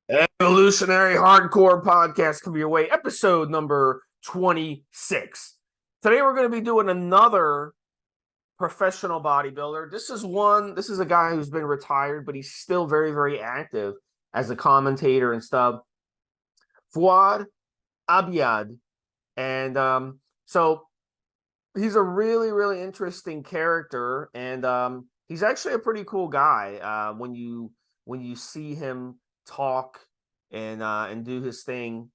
Evolutionary Hardcore Podcast coming your way, episode number 26. Today we're going to be doing another professional bodybuilder. This is a guy who's been retired, but he's still very, very active as a commentator and stuff. Fouad Abiad. And so he's a really, really interesting character, and he's actually a pretty cool guy when you see him talk and do his thing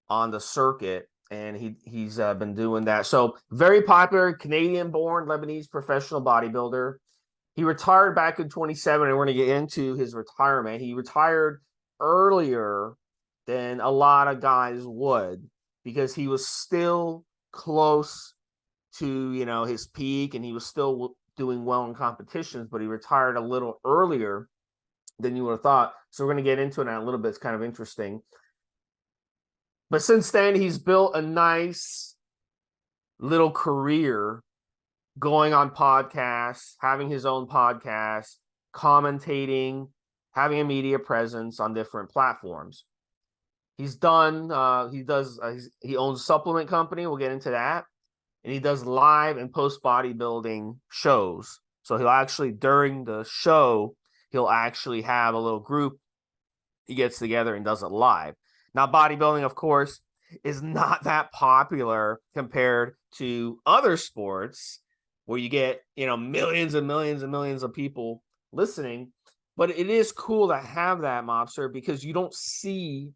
on the circuit, and he's been doing that. So very popular, Canadian-born Lebanese professional bodybuilder. He retired back in 27, and we're going to get into his retirement. He retired earlier than a lot of guys would because he was still close to his peak, and he was still doing well in competitions, but he retired a little earlier than you would have thought. So we're going to get into it in a little bit. It's kind of interesting. But since then, he's built a nice little career going on podcasts, having his own podcast, commentating, having a media presence on different platforms. He owns a supplement company. We'll get into that. And he does live and post bodybuilding shows. So he'll actually, during the show, he'll actually have a little group. He gets together and does it live. Now, bodybuilding, of course, is not that popular compared to other sports where you get, millions and millions and millions of people listening. But it is cool to have that, Mobster, because you don't see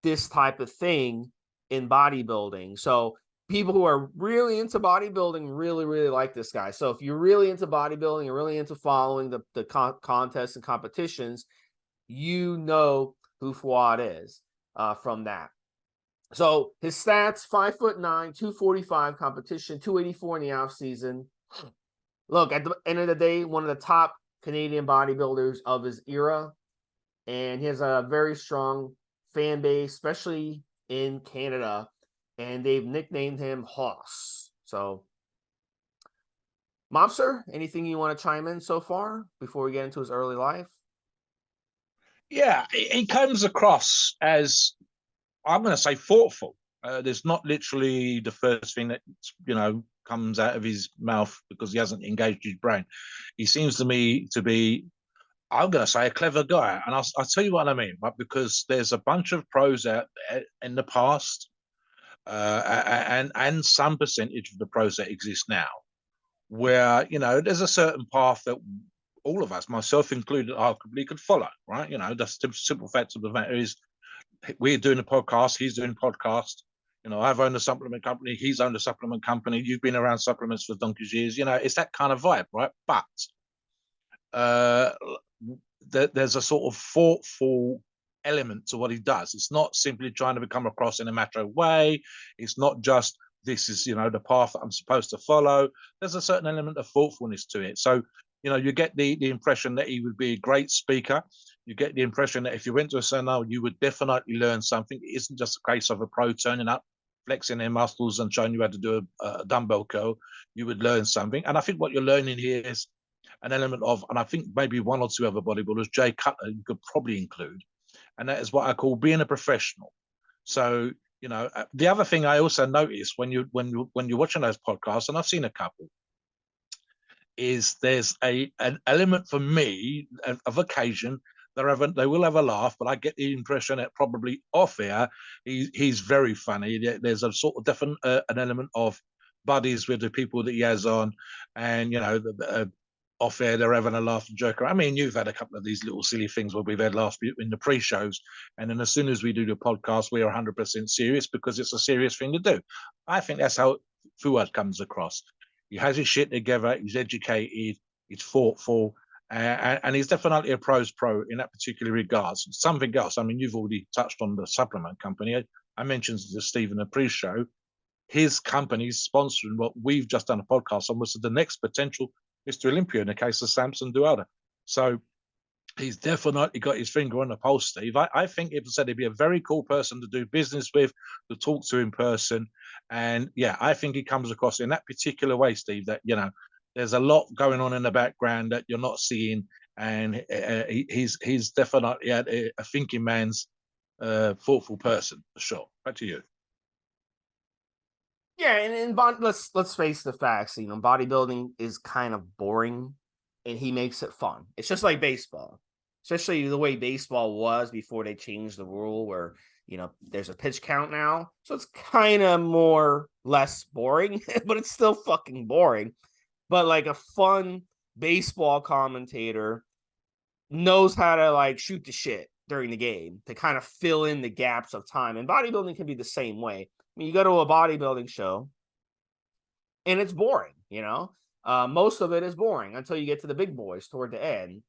this type of thing in bodybuilding. So people who are really into bodybuilding really, really like this guy. So if you're really into bodybuilding, you're really into following the contests and competitions, you know who Fouad is from that. So his stats: 5'9", 245 competition, 284 in the off season. Look, at the end of the day, one of the top Canadian bodybuilders of his era, and he has a very strong fan base, especially in Canada, and they've nicknamed him Hoss. So, Mobster, anything you want to chime in so far before we get into his early life? Yeah, he comes across as, I'm going to say, thoughtful. There's not literally the first thing that comes out of his mouth because he hasn't engaged his brain. He seems to me to be, I'm going to say, a clever guy, and I'll tell you what I mean. But because there's a bunch of pros out there in the past, and some percentage of the pros that exist now, where there's a certain path that all of us, myself included, arguably could follow. Right? The simple fact of the matter is, we're doing a podcast, he's doing a podcast. I've owned a supplement company, he's owned a supplement company. You've been around supplements for donkey's years. It's that kind of vibe, right? But there's a sort of thoughtful element to what he does. It's not simply trying to become across in a matter of way. It's not just, this is the path that I'm supposed to follow. There's a certain element of thoughtfulness to it. So you get the impression that he would be a great speaker. You get the impression that if you went to a seminar, you would definitely learn something. It isn't just a case of a pro turning up, flexing their muscles and showing you how to do a dumbbell curl. You would learn something. And I think what you're learning here is an element of, and I think maybe one or two other bodybuilders, Jay Cutler, you could probably include, and that is what I call being a professional. So, the other thing I also notice when you're watching those podcasts, and I've seen a couple, is there's an element for me of occasion. They will have a laugh, but I get the impression that probably off air, he's very funny. There's a sort of different an element of buddies with the people that he has on, and off air they're having a laugh and joke around. I mean, you've had a couple of these little silly things where we've had laughs in the pre-shows, and then as soon as we do the podcast, we are 100% serious because it's a serious thing to do. I think that's how Fouad comes across. He has his shit together. He's educated. He's thoughtful. And he's definitely a pro's pro in that particular regards. Something else, I mean, you've already touched on the supplement company. I mentioned to Steve in the pre-show, his company's sponsoring what we've just done a podcast on, was the next potential Mr. Olympia in the case of Samson Dualda. So he's definitely got his finger on the pulse, Steve. I think it said he'd be a very cool person to do business with, to talk to in person. And yeah, I think he comes across in that particular way, Steve, that, there's a lot going on in the background that you're not seeing. and he's definitely a thinking man's thoughtful person for sure. Back to you. Yeah, and let's face the facts. You know, bodybuilding is kind of boring, and he makes it fun. It's just like baseball, especially the way baseball was before they changed the rule, where there's a pitch count now, so it's kind of less boring, but it's still fucking boring. But like a fun baseball commentator knows how to like shoot the shit during the game to kind of fill in the gaps of time, and bodybuilding can be the same way. I mean, you go to a bodybuilding show and it's boring, most of it is boring until you get to the big boys toward the end.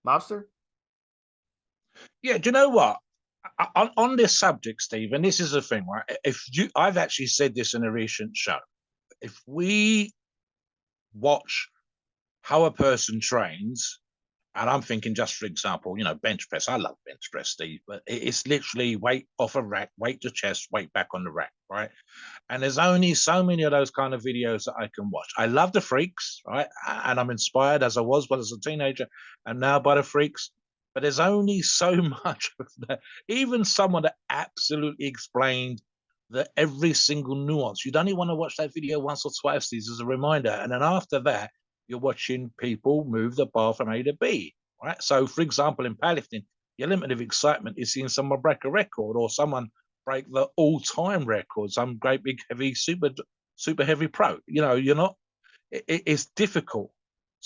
Mobster? Yeah, do you know what? On this subject, Steve, and this is the thing, right? I've actually said this in a recent show. If we watch how a person trains, and I'm thinking just for example, bench press. I love bench press, Steve, but it's literally weight off a rack, weight to chest, weight back on the rack, right? And there's only so many of those kind of videos that I can watch. I love the freaks, right? And I'm inspired as I was as a teenager and now by the freaks. But there's only so much of that. Even someone that absolutely explained every single nuance. You'd only want to watch that video once or twice, Steve, as a reminder. And then after that, you're watching people move the bar from A to B, right? So, for example, in powerlifting, your limit of excitement is seeing someone break a record or someone break the all-time record, some great big heavy super heavy pro. You're not. It's difficult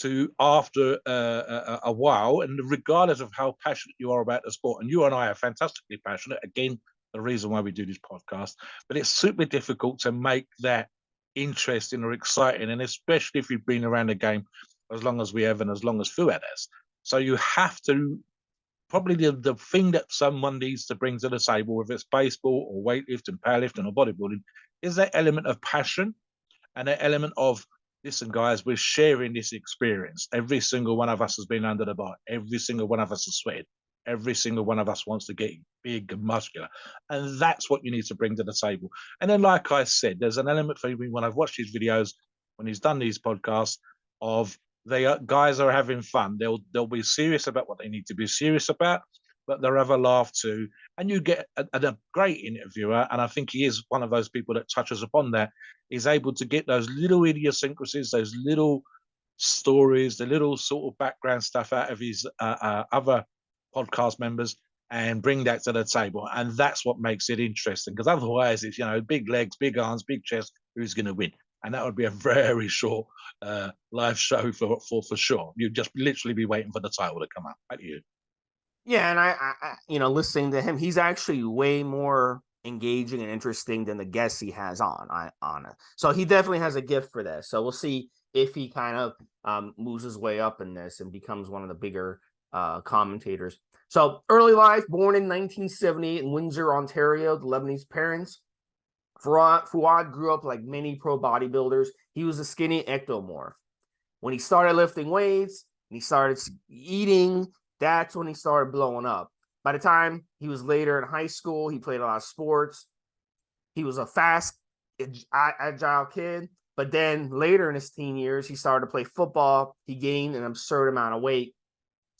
to after a while, and regardless of how passionate you are about the sport, and you and I are fantastically passionate. Again, the reason why we do this podcast, but it's super difficult to make that interesting or exciting, and especially if you've been around the game as long as we have and as long as Fouad has. So you have to probably the thing that someone needs to bring to the table, whether it's baseball or weightlifting, powerlifting or bodybuilding, is that element of passion and that element of, listen, guys, we're sharing this experience. Every single one of us has been under the bar. Every single one of us has sweated. Every single one of us wants to get big and muscular. And that's what you need to bring to the table. And then, like I said, there's an element for me when I've watched these videos, when he's done these podcasts, of guys are having fun. They'll be serious about what they need to be serious about, but they'll have a laugh too. And you get a great interviewer, and I think he is one of those people that touches upon that, is able to get those little idiosyncrasies, those little stories, the little sort of background stuff out of his other podcast members and bring that to the table. And that's what makes it interesting, because otherwise it's, big legs, big arms, big chest, who's going to win? And that would be a very short live show for sure. You'd just literally be waiting for the title to come out. Back to you. Yeah, and I listening to him, he's actually way more engaging and interesting than the guests he has on it. So he definitely has a gift for this. So we'll see if he kind of moves his way up in this and becomes one of the bigger commentators. So early life, born in 1978 in Windsor, Ontario, the Lebanese parents. Fouad grew up like many pro bodybuilders. He was a skinny ectomorph. When he started lifting weights and he started eating, that's when he started blowing up. By the time he was later in high school, he played a lot of sports. He was a fast, agile kid. But then later in his teen years, he started to play football. He gained an absurd amount of weight,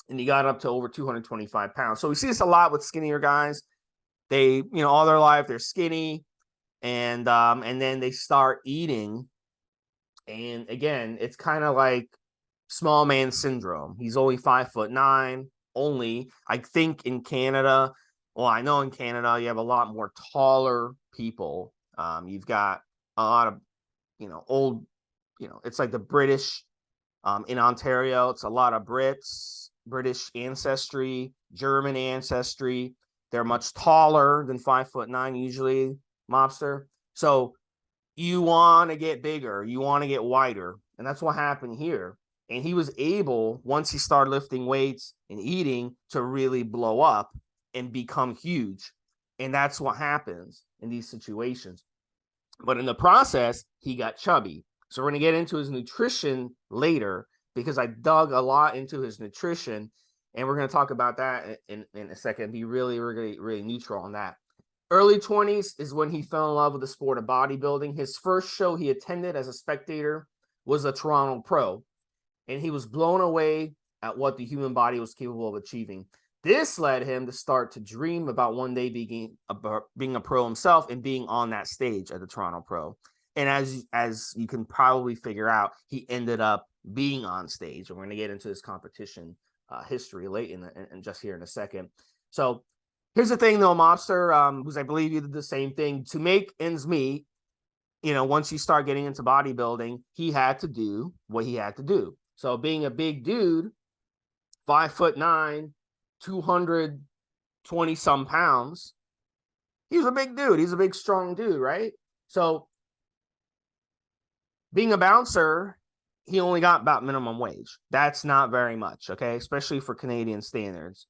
and he got up to over 225 pounds. So we see this a lot with skinnier guys. They, all their life, they're skinny, and then they start eating. And again, it's kind of like small man syndrome. He's only 5'9". Only, I think in Canada, well, I know in Canada you have a lot more taller people. You've got a lot of, old, it's like the British in Ontario. It's a lot of British ancestry, German ancestry. They're much taller than 5'9" usually, Mobster. So you want to get bigger, you want to get wider, and that's what happened here. And he was able, once he started lifting weights and eating, to really blow up and become huge. And that's what happens in these situations. But in the process, he got chubby. So we're going to get into his nutrition later, because I dug a lot into his nutrition. And we're going to talk about that in a second. Be really neutral on that. Early 20s is when he fell in love with the sport of bodybuilding. His first show he attended as a spectator was a Toronto Pro. And he was blown away at what the human body was capable of achieving. This led him to start to dream about one day being a pro himself and being on that stage at the Toronto Pro. And as you can probably figure out, he ended up being on stage. And we're going to get into this competition history late in just here in a second. So here's the thing, though, Mobster, because I believe you did the same thing. To make ends meet, once you start getting into bodybuilding, he had to do what he had to do. So being a big dude, 5'9", 220 some pounds, he's a big dude. He's a big, strong dude, right? So being a bouncer, he only got about minimum wage. That's not very much, okay? Especially for Canadian standards.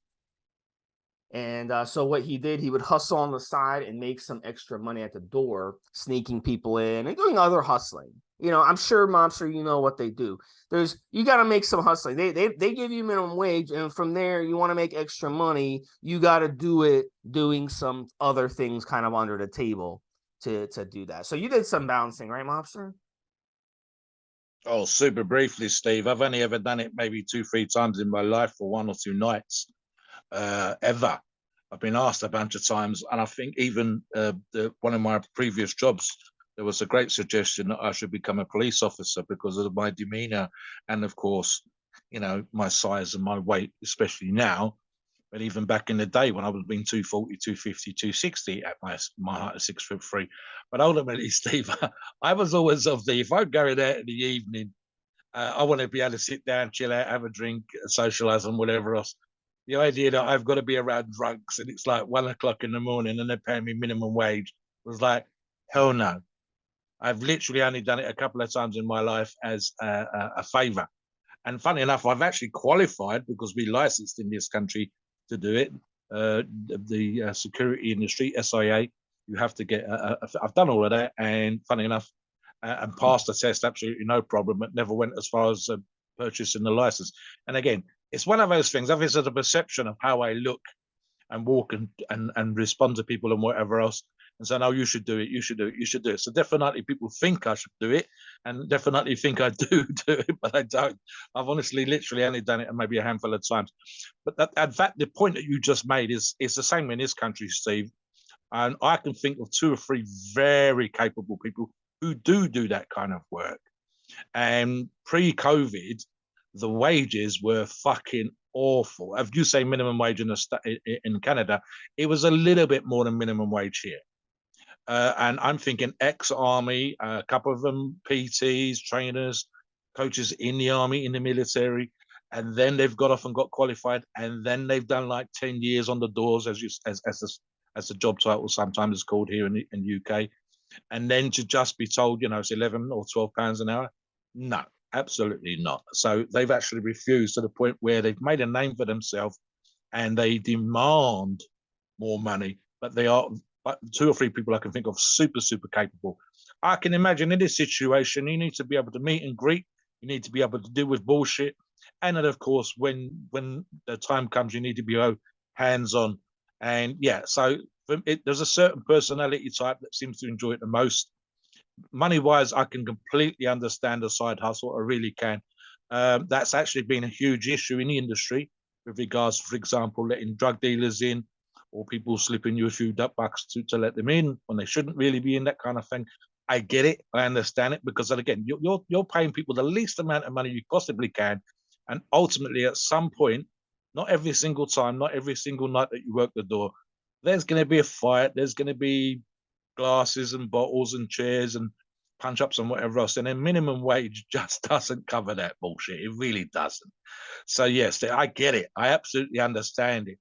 And so what he did, he would hustle on the side and make some extra money at the door, sneaking people in and doing other hustling. I'm sure, Mobster, you know what they do. You got to make some hustling. They give you minimum wage, and from there, you want to make extra money. You got to do it doing some other things kind of under the table to do that. So you did some bouncing, right, Mobster? Oh, super briefly, Steve. I've only ever done it maybe 2-3 times in my life for 1 or 2 nights. Ever. I've been asked a bunch of times, and I think even one of my previous jobs, there was a great suggestion that I should become a police officer because of my demeanor and, of course, my size and my weight, especially now. But even back in the day when I was being 240, 250, 260 at my height of 6'3". But ultimately, Steve, I was always of if I'm going out in the evening, I want to be able to sit down, chill out, have a drink, socialize, and whatever else. The idea that I've got to be around drunks and it's like 1 o'clock in the morning and they're paying me minimum wage was like, hell no. I've literally only done it a couple of times in my life as a favor. And funny enough, I've actually qualified because we licensed in this country to do it. The security industry, SIA, you have to get. I've done all of that, and funny enough, and passed the test absolutely no problem. It never went as far as purchasing the license. And again, it's one of those things. Obviously, the perception of how I look and walk and respond to people and whatever else, and say, no, you should do it, you should do it, you should do it. So definitely people think I should do it and definitely think I do it, but I don't. I've honestly literally only done it maybe a handful of times. But in fact, the point that you just made is the same in this country, Steve. And I can think of 2 or 3 very capable people who do that kind of work. And pre-COVID, the wages were fucking awful. If you say minimum wage in Canada, it was a little bit more than minimum wage here. And I'm thinking ex-army, a couple of them PTs, trainers, coaches in the army, in the military, and then they've got off and got qualified, and then they've done like 10 years on the doors, as the job title sometimes is called here in UK, and then to just be told, it's 11 or 12 pounds an hour. No, absolutely not. So they've actually refused to the point where they've made a name for themselves and they demand more money, but they are 2 or 3 people I can think of super capable. I can imagine in this situation, you need to be able to meet and greet, you need to be able to deal with bullshit, and then of course when the time comes, you need to be hands-on. And yeah, so there's a certain personality type that seems to enjoy it the most. Money-wise, I can completely understand the side hustle. I really can. That's actually been a huge issue in the industry with regards, for example, letting drug dealers in or people slipping you a few bucks to let them in when they shouldn't really be in, that kind of thing. I get it. I understand it because, again, you're paying people the least amount of money you possibly can. And ultimately, at some point, not every single time, not every single night that you work the door, there's going to be a fight. There's going to be glasses and bottles and chairs and punch ups and whatever else. And then minimum wage just doesn't cover that bullshit. It really doesn't. So yes, I get it. I absolutely understand it.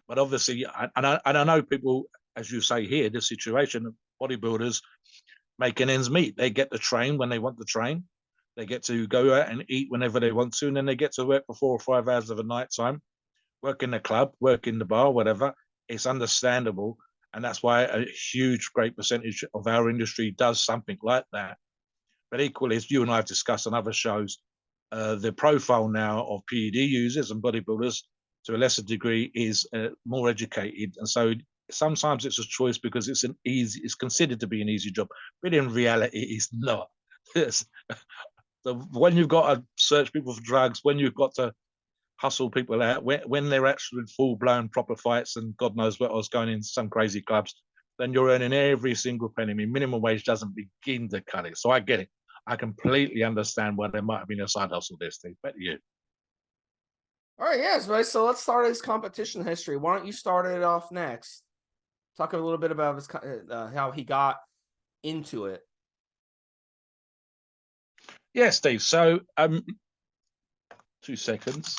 But obviously, and I know people, as you say here, the situation of bodybuilders making ends meet. They get to train when they want to train. They get to go out and eat whenever they want to, and then they get to work for 4 or 5 hours of a night time, work in the club, work in the bar, whatever. It's understandable. And that's why a huge, great percentage of our industry does something like that. But equally, as you and I have discussed on other shows, the profile now of PED users and bodybuilders to a lesser degree is more educated. And so sometimes it's a choice because it's considered to be an easy job, but in reality, it's not. So when you've got to search people for drugs, when you've got to hustle people out. When they're actually full-blown proper fights and God knows what else going in some crazy clubs, then you're earning every single penny. I mean, minimum wage doesn't begin to cut it. So I get it. I completely understand why there might have been a side hustle there, Steve. But you. All right, yes, right. So let's start his competition history. Why don't you start it off next? Talk a little bit about his how he got into it. Yeah, Steve. So 2 seconds.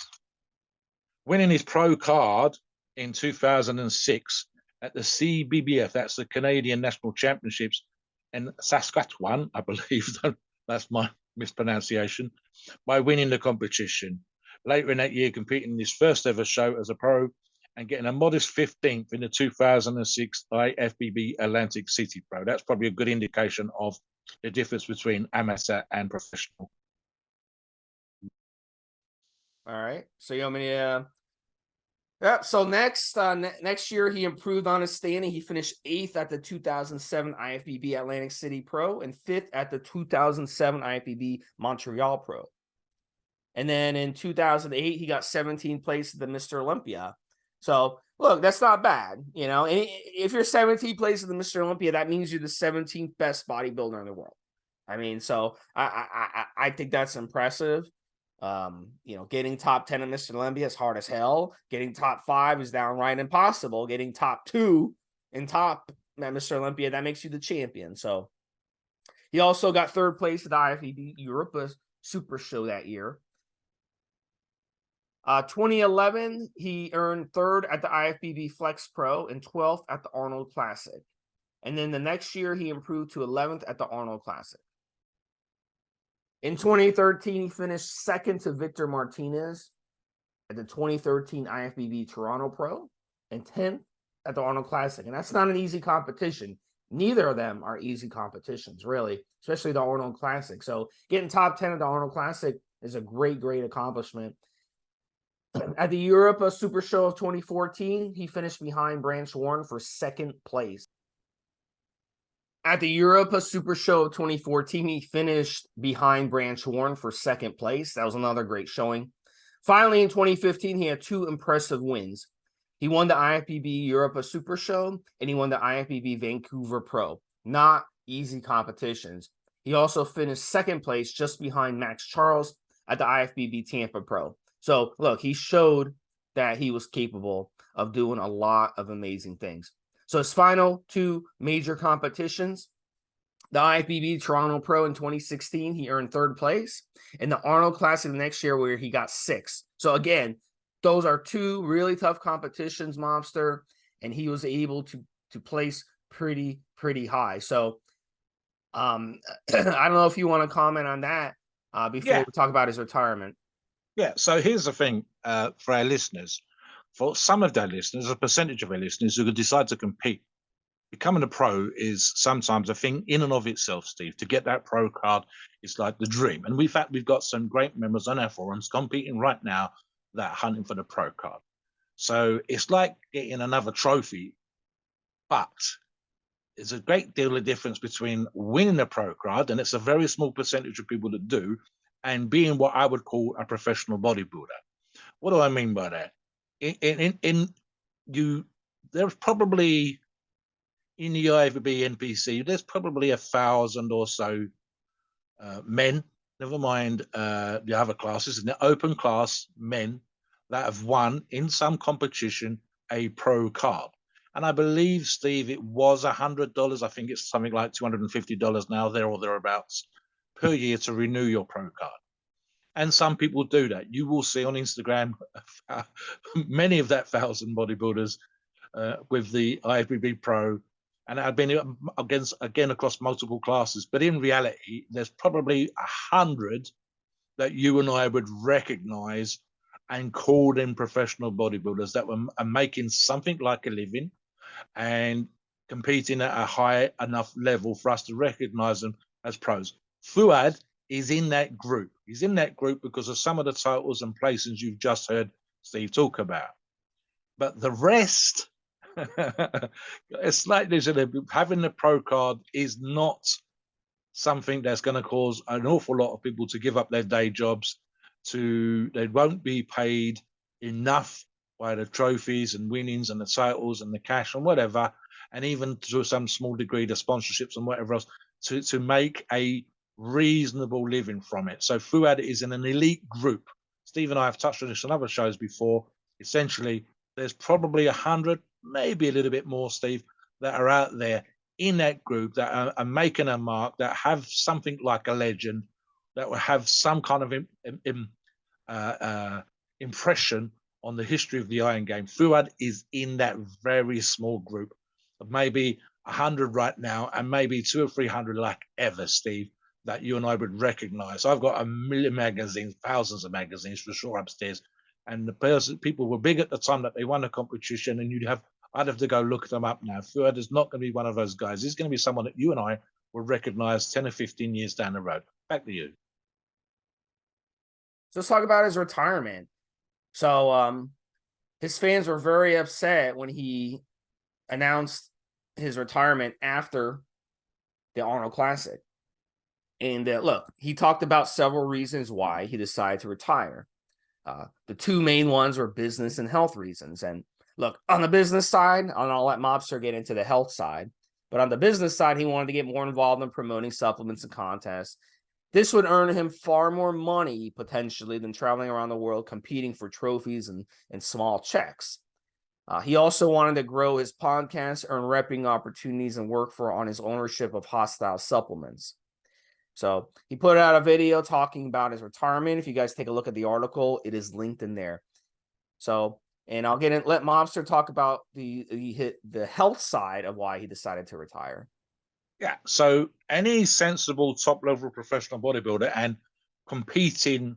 Winning his pro card in 2006 at the CBBF, that's the Canadian National Championships in Saskatchewan, I believe. That's my mispronunciation, by winning the competition. Later in that year, competing in his first ever show as a pro and getting a modest 15th in the 2006 IFBB Atlantic City Pro. That's probably a good indication of the difference between amateur and professional. All right. So you want me to yeah, so next year he improved on his standing. He finished 8th at the 2007 IFBB Atlantic City Pro and 5th at the 2007 IFBB Montreal Pro. And then in 2008 he got 17th place at the Mr. Olympia. So look, that's not bad, you know. And if you're 17th place at the Mr. Olympia, that means you're the 17th best bodybuilder in the world. I mean, so I think that's impressive. You know, getting top 10 at Mr. Olympia is hard as hell. Getting top 5 is downright impossible. Getting top 2 and top at Mr. Olympia, that makes you the champion. So he also got 3rd place at the IFBB Europa Super Show that year. 2011, he earned 3rd at the IFBB Flex Pro and 12th at the Arnold Classic. And then the next year, he improved to 11th at the Arnold Classic. In 2013, he finished 2nd to Victor Martinez at the 2013 IFBB Toronto Pro and 10th at the Arnold Classic. And that's not an easy competition. Neither of them are easy competitions, really, especially the Arnold Classic. So getting top 10 at the Arnold Classic is a great, great accomplishment. At the Europa Super Show of 2014, he finished behind Branch Warren for 2nd place. At the Europa Super Show of 2014, he finished behind Branch Warren for 2nd place. That was another great showing. Finally, in 2015, he had 2 impressive wins. He won the IFBB Europa Super Show, and he won the IFBB Vancouver Pro. Not easy competitions. He also finished 2nd place just behind Max Charles at the IFBB Tampa Pro. So, look, he showed that he was capable of doing a lot of amazing things. So his final 2 major competitions, the IFBB Toronto Pro in 2016, he earned 3rd place, and the Arnold Classic the next year where he got 6th. So again, those are 2 really tough competitions, Mobster, and he was able to place pretty high. So I don't know if you want to comment on that before we talk about his retirement. Yeah, so here's the thing for our listeners. For some of their listeners, a percentage of our listeners who could decide to compete, becoming a pro is sometimes a thing in and of itself, Steve. To get that pro card is like the dream. And we've got some great members on our forums competing right now that are hunting for the pro card. So it's like getting another trophy, but there's a great deal of difference between winning a pro card, and it's a very small percentage of people that do, and being what I would call a professional bodybuilder. What do I mean by that? There's probably in the IFBB NPC, there's probably 1,000 or so men, never mind the other classes, in the open class men that have won in some competition a pro card. And I believe, Steve, it was $100. I think it's something like $250 now, there or thereabouts, per year to renew your pro card. And some people do that. You will see on Instagram many of that 1,000 bodybuilders with the IFBB Pro, and I've been again across multiple classes. But in reality, there's probably 100 that you and I would recognize and call them professional bodybuilders that are making something like a living and competing at a high enough level for us to recognize them as pros. Fouad is in that group. He's in that group because of some of the titles and placings you've just heard Steve talk about. But the rest, it's like this, having the pro card is not something that's going to cause an awful lot of people to give up their day jobs. They won't be paid enough by the trophies and winnings and the titles and the cash and whatever, and even to some small degree the sponsorships and whatever else, to make a reasonable living from it. So Fouad is in an elite group. Steve and I have touched on this on other shows before. Essentially, there's probably 100, maybe a little bit more, Steve, that are out there in that group that are making a mark, that have something like a legend, that will have some kind of impression on the history of the Iron Game. Fouad is in that very small group of maybe 100 right now, and maybe 200 or 300 like ever, Steve, that you and I would recognize. I've got a million magazines, thousands of magazines for sure upstairs, and the people were big at the time that they won a competition, and I'd have to go look them up now. Fouad is not going to be one of those guys. He's going to be someone that you and I will recognize 10 or 15 years down the road. Back to you. So let's talk about his retirement. So his fans were very upset when he announced his retirement after the Arnold Classic. And look, he talked about several reasons why he decided to retire. The two main ones were business and health reasons. And look, on the business side, and I'll let Mobster get into the health side, but on the business side, he wanted to get more involved in promoting supplements and contests. This would earn him far more money, potentially, than traveling around the world competing for trophies and small checks. He also wanted to grow his podcast, earn repping opportunities, and work on his ownership of Hostile Supplements. So he put out a video talking about his retirement. If you guys take a look at the article, it is linked in there. So, and I'll let Mobster talk about the health side of why he decided to retire. Yeah, so any sensible top-level professional bodybuilder and competing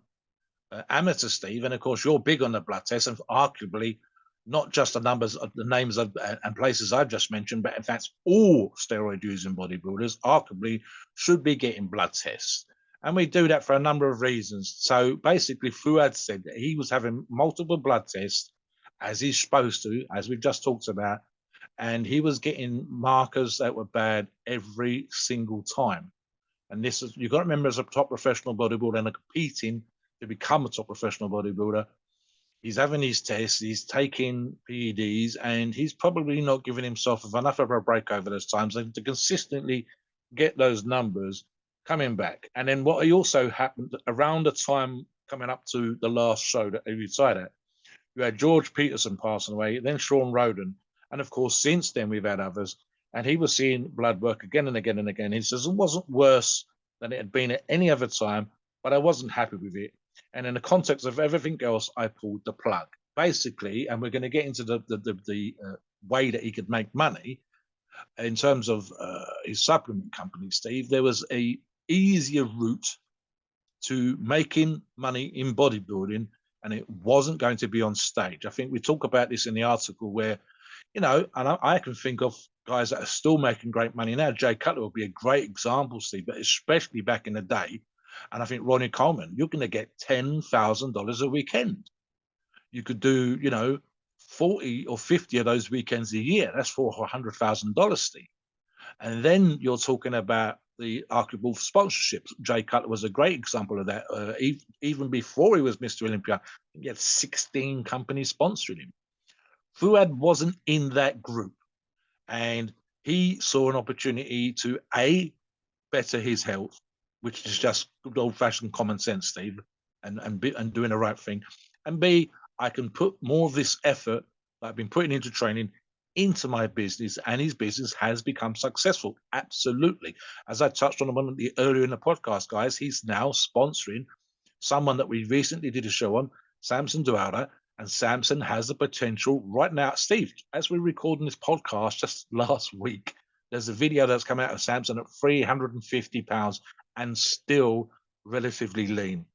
amateur, Steve, and of course you're big on the blood test, and arguably not just the numbers of the names of and places I've just mentioned, but in fact all steroid using bodybuilders arguably should be getting blood tests. And we do that for a number of reasons. So basically, Fouad said that he was having multiple blood tests, as he's supposed to, as we've just talked about, and he was getting markers that were bad every single time. And this is, you've got to remember, as a top professional bodybuilder and competing to become a top professional bodybuilder, he's having these tests, he's taking PEDs, and he's probably not giving himself enough of a break over those times to consistently get those numbers coming back. And then what he also happened around the time coming up to the last show that he retired at, you had George Peterson passing away, then Sean Roden. And of course, since then, we've had others. And he was seeing blood work again and again and again. He says it wasn't worse than it had been at any other time, but I wasn't happy with it. And in the context of everything else, I pulled the plug. Basically, and we're going to get into the way that he could make money in terms of his supplement company, Steve. There was a easier route to making money in bodybuilding, and it wasn't going to be on stage. I think we talk about this in the article where, you know, and I can think of guys that are still making great money now. Jay Cutler would be a great example, Steve, but especially back in the day. And I think Ronnie Coleman, you're going to get $10,000 a weekend. You could do, you know, 40 or 50 of those weekends a year. That's $400,000, Steve. And then you're talking about the arguable sponsorships. Jay Cutler was a great example of that. Even before he was Mr. Olympia, he had 16 companies sponsoring him. Fouad wasn't in that group, and he saw an opportunity to better his health, which is just good old-fashioned common sense, Steve, and doing the right thing, and B, I can put more of this effort that I've been putting into training into my business, and his business has become successful. Absolutely. As I touched on earlier in the podcast, guys, he's now sponsoring someone that we recently did a show on, Samson Dualda, and Samson has the potential right now. Steve, as we're recording this podcast just last week, there's a video that's come out of Samson at 350 pounds and still relatively lean.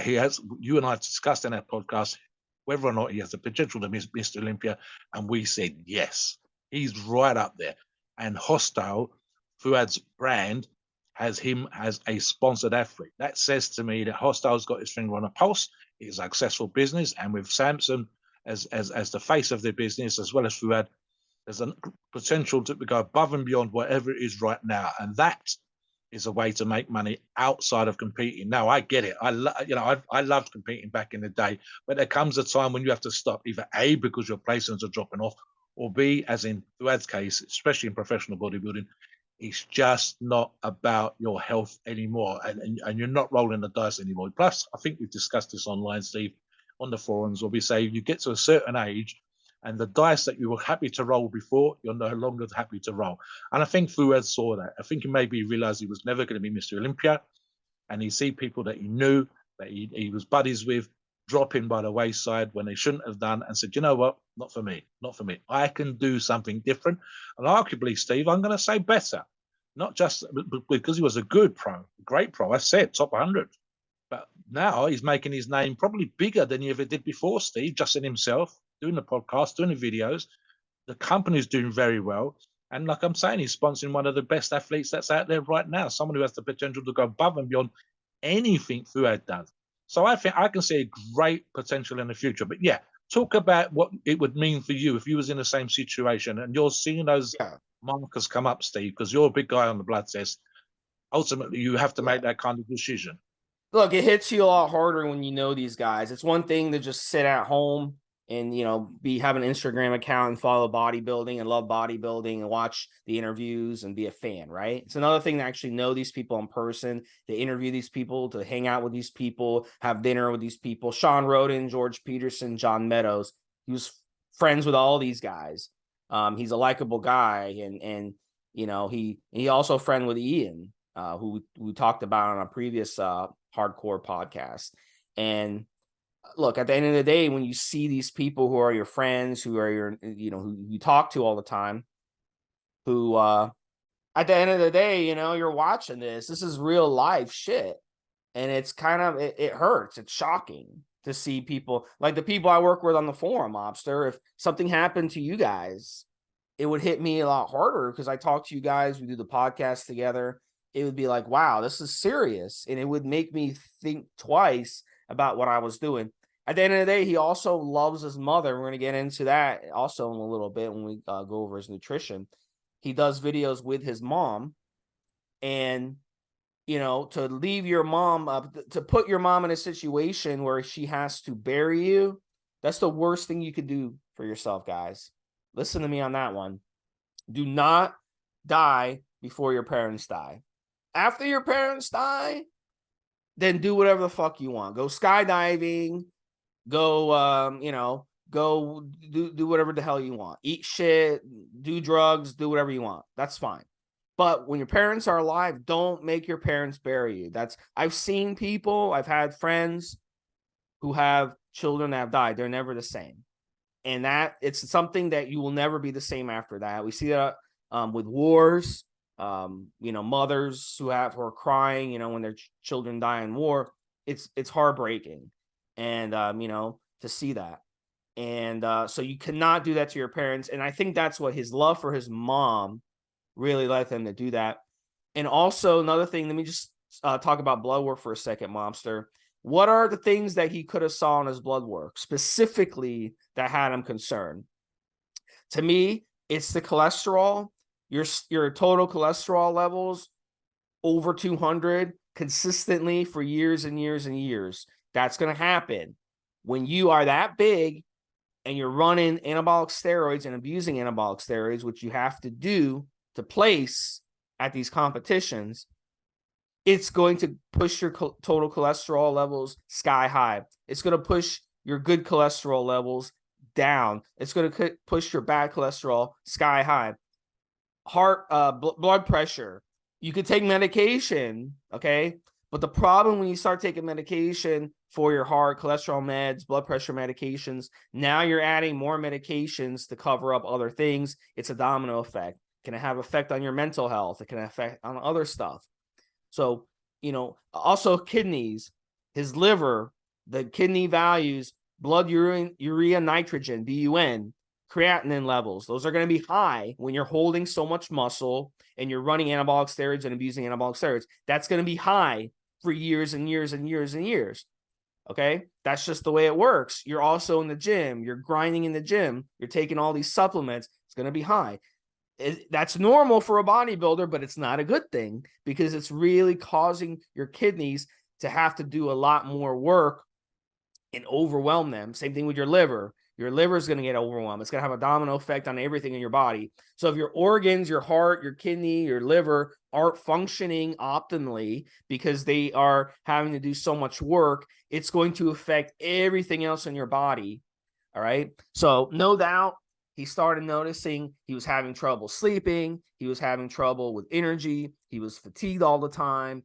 He has, you and I discussed in our podcast whether or not he has the potential to miss Mr. Olympia, and we said yes. He's right up there. And Hostile, Fouad's brand, has him as a sponsored athlete. That says to me that Hostile's got his finger on a pulse. It's a successful business, and with Samson as the face of their business, as well as Fouad, there's a potential to go above and beyond whatever it is right now. And that is a way to make money outside of competing. Now, I get it. I loved competing back in the day, but there comes a time when you have to stop, either A, because your placements are dropping off, or B, as in Fouad's case, especially in professional bodybuilding, it's just not about your health anymore, and you're not rolling the dice anymore. Plus, I think we've discussed this online, Steve, on the forums, where we say you get to a certain age, and the dice that you were happy to roll before, you're no longer happy to roll. And I think Fouad saw that. I think he maybe realized he was never going to be Mr. Olympia, and he see people that he knew, that he was buddies with, dropping by the wayside when they shouldn't have done, and said, you know what, not for me, not for me. I can do something different. And arguably, Steve, I'm going to say better. Not just because he was a good pro, a great pro. I said top 100. But now he's making his name probably bigger than he ever did before, Steve, just in himself, doing the podcast, doing the videos. The company's doing very well. And like I'm saying, he's sponsoring one of the best athletes that's out there right now, someone who has the potential to go above and beyond anything Fouad does. So I think I can see a great potential in the future. But yeah, talk about what it would mean for you if you was in the same situation and you're seeing those Yeah. markers come up, Steve, because you're a big guy on the blood test. Ultimately, you have to Yeah. make that kind of decision. Look, it hits you a lot harder when you know these guys. It's one thing to just sit at home and have an Instagram account and follow bodybuilding and love bodybuilding and watch the interviews and be a fan, right? It's another thing to actually know these people in person, to interview these people, to hang out with these people, have dinner with these people. Sean Roden, George Peterson, John Meadows. He was friends with all these guys. He's a likable guy, and he also friend with Ian, who we talked about on a previous hardcore podcast. And look, at the end of the day, when you see these people who are your friends, who are your, who you talk to all the time, who, at the end of the day, you're watching this is real life shit. And it's kind of, it hurts. It's shocking to see people like the people I work with on the forum, Mobster. If something happened to you guys, it would hit me a lot harder because I talk to you guys, we do the podcast together. It would be like, wow, this is serious. And it would make me think twice about what I was doing. At the end of the day, he also loves his mother. We're going to get into that also in a little bit when we go over his nutrition. He does videos with his mom. And, to leave your mom, to put your mom in a situation where she has to bury you, that's the worst thing you could do for yourself, guys. Listen to me on that one. Do not die before your parents die. After your parents die, then do whatever the fuck you want. Go skydiving, go, go do whatever the hell you want. Eat shit, do drugs, do whatever you want. That's fine. But when your parents are alive, don't make your parents bury you. I've seen people, I've had friends who have children that have died. They're never the same. And that it's something that you will never be the same after that. We see that with wars, mothers who are crying, when their children die in war. It's heartbreaking, and to see that. And so you cannot do that to your parents. And I think that's what his love for his mom really led him to do that. And also another thing, let me just talk about blood work for a second, Mobster. What are the things that he could have saw in his blood work specifically that had him concerned? To me, it's the cholesterol. Your total cholesterol levels over 200 consistently for years and years and years. That's going to happen when you are that big and you're running anabolic steroids and abusing anabolic steroids, which you have to do to place at these competitions. It's going to push your total cholesterol levels sky high. It's going to push your good cholesterol levels down. It's going to push your bad cholesterol sky high. Heart, blood pressure. You could take medication, okay? But the problem when you start taking medication for your heart, cholesterol meds, blood pressure medications, now you're adding more medications to cover up other things. It's a domino effect. It can have effect on your mental health. It can affect on other stuff. So, also kidneys, his liver, the kidney values, blood urea nitrogen, BUN, creatinine levels. Those are going to be high when you're holding so much muscle and you're running anabolic steroids and abusing anabolic steroids. That's going to be high for years and years and years and years. Okay. That's just the way it works. You're also in the gym. You're grinding in the gym. You're taking all these supplements. It's going to be high. That's normal for a bodybuilder, but it's not a good thing because it's really causing your kidneys to have to do a lot more work and overwhelm them. Same thing with your liver. Your liver is going to get overwhelmed. It's going to have a domino effect on everything in your body. So if your organs, your heart, your kidney, your liver aren't functioning optimally because they are having to do so much work, it's going to affect everything else in your body. All right. So no doubt he started noticing he was having trouble sleeping. He was having trouble with energy. He was fatigued all the time.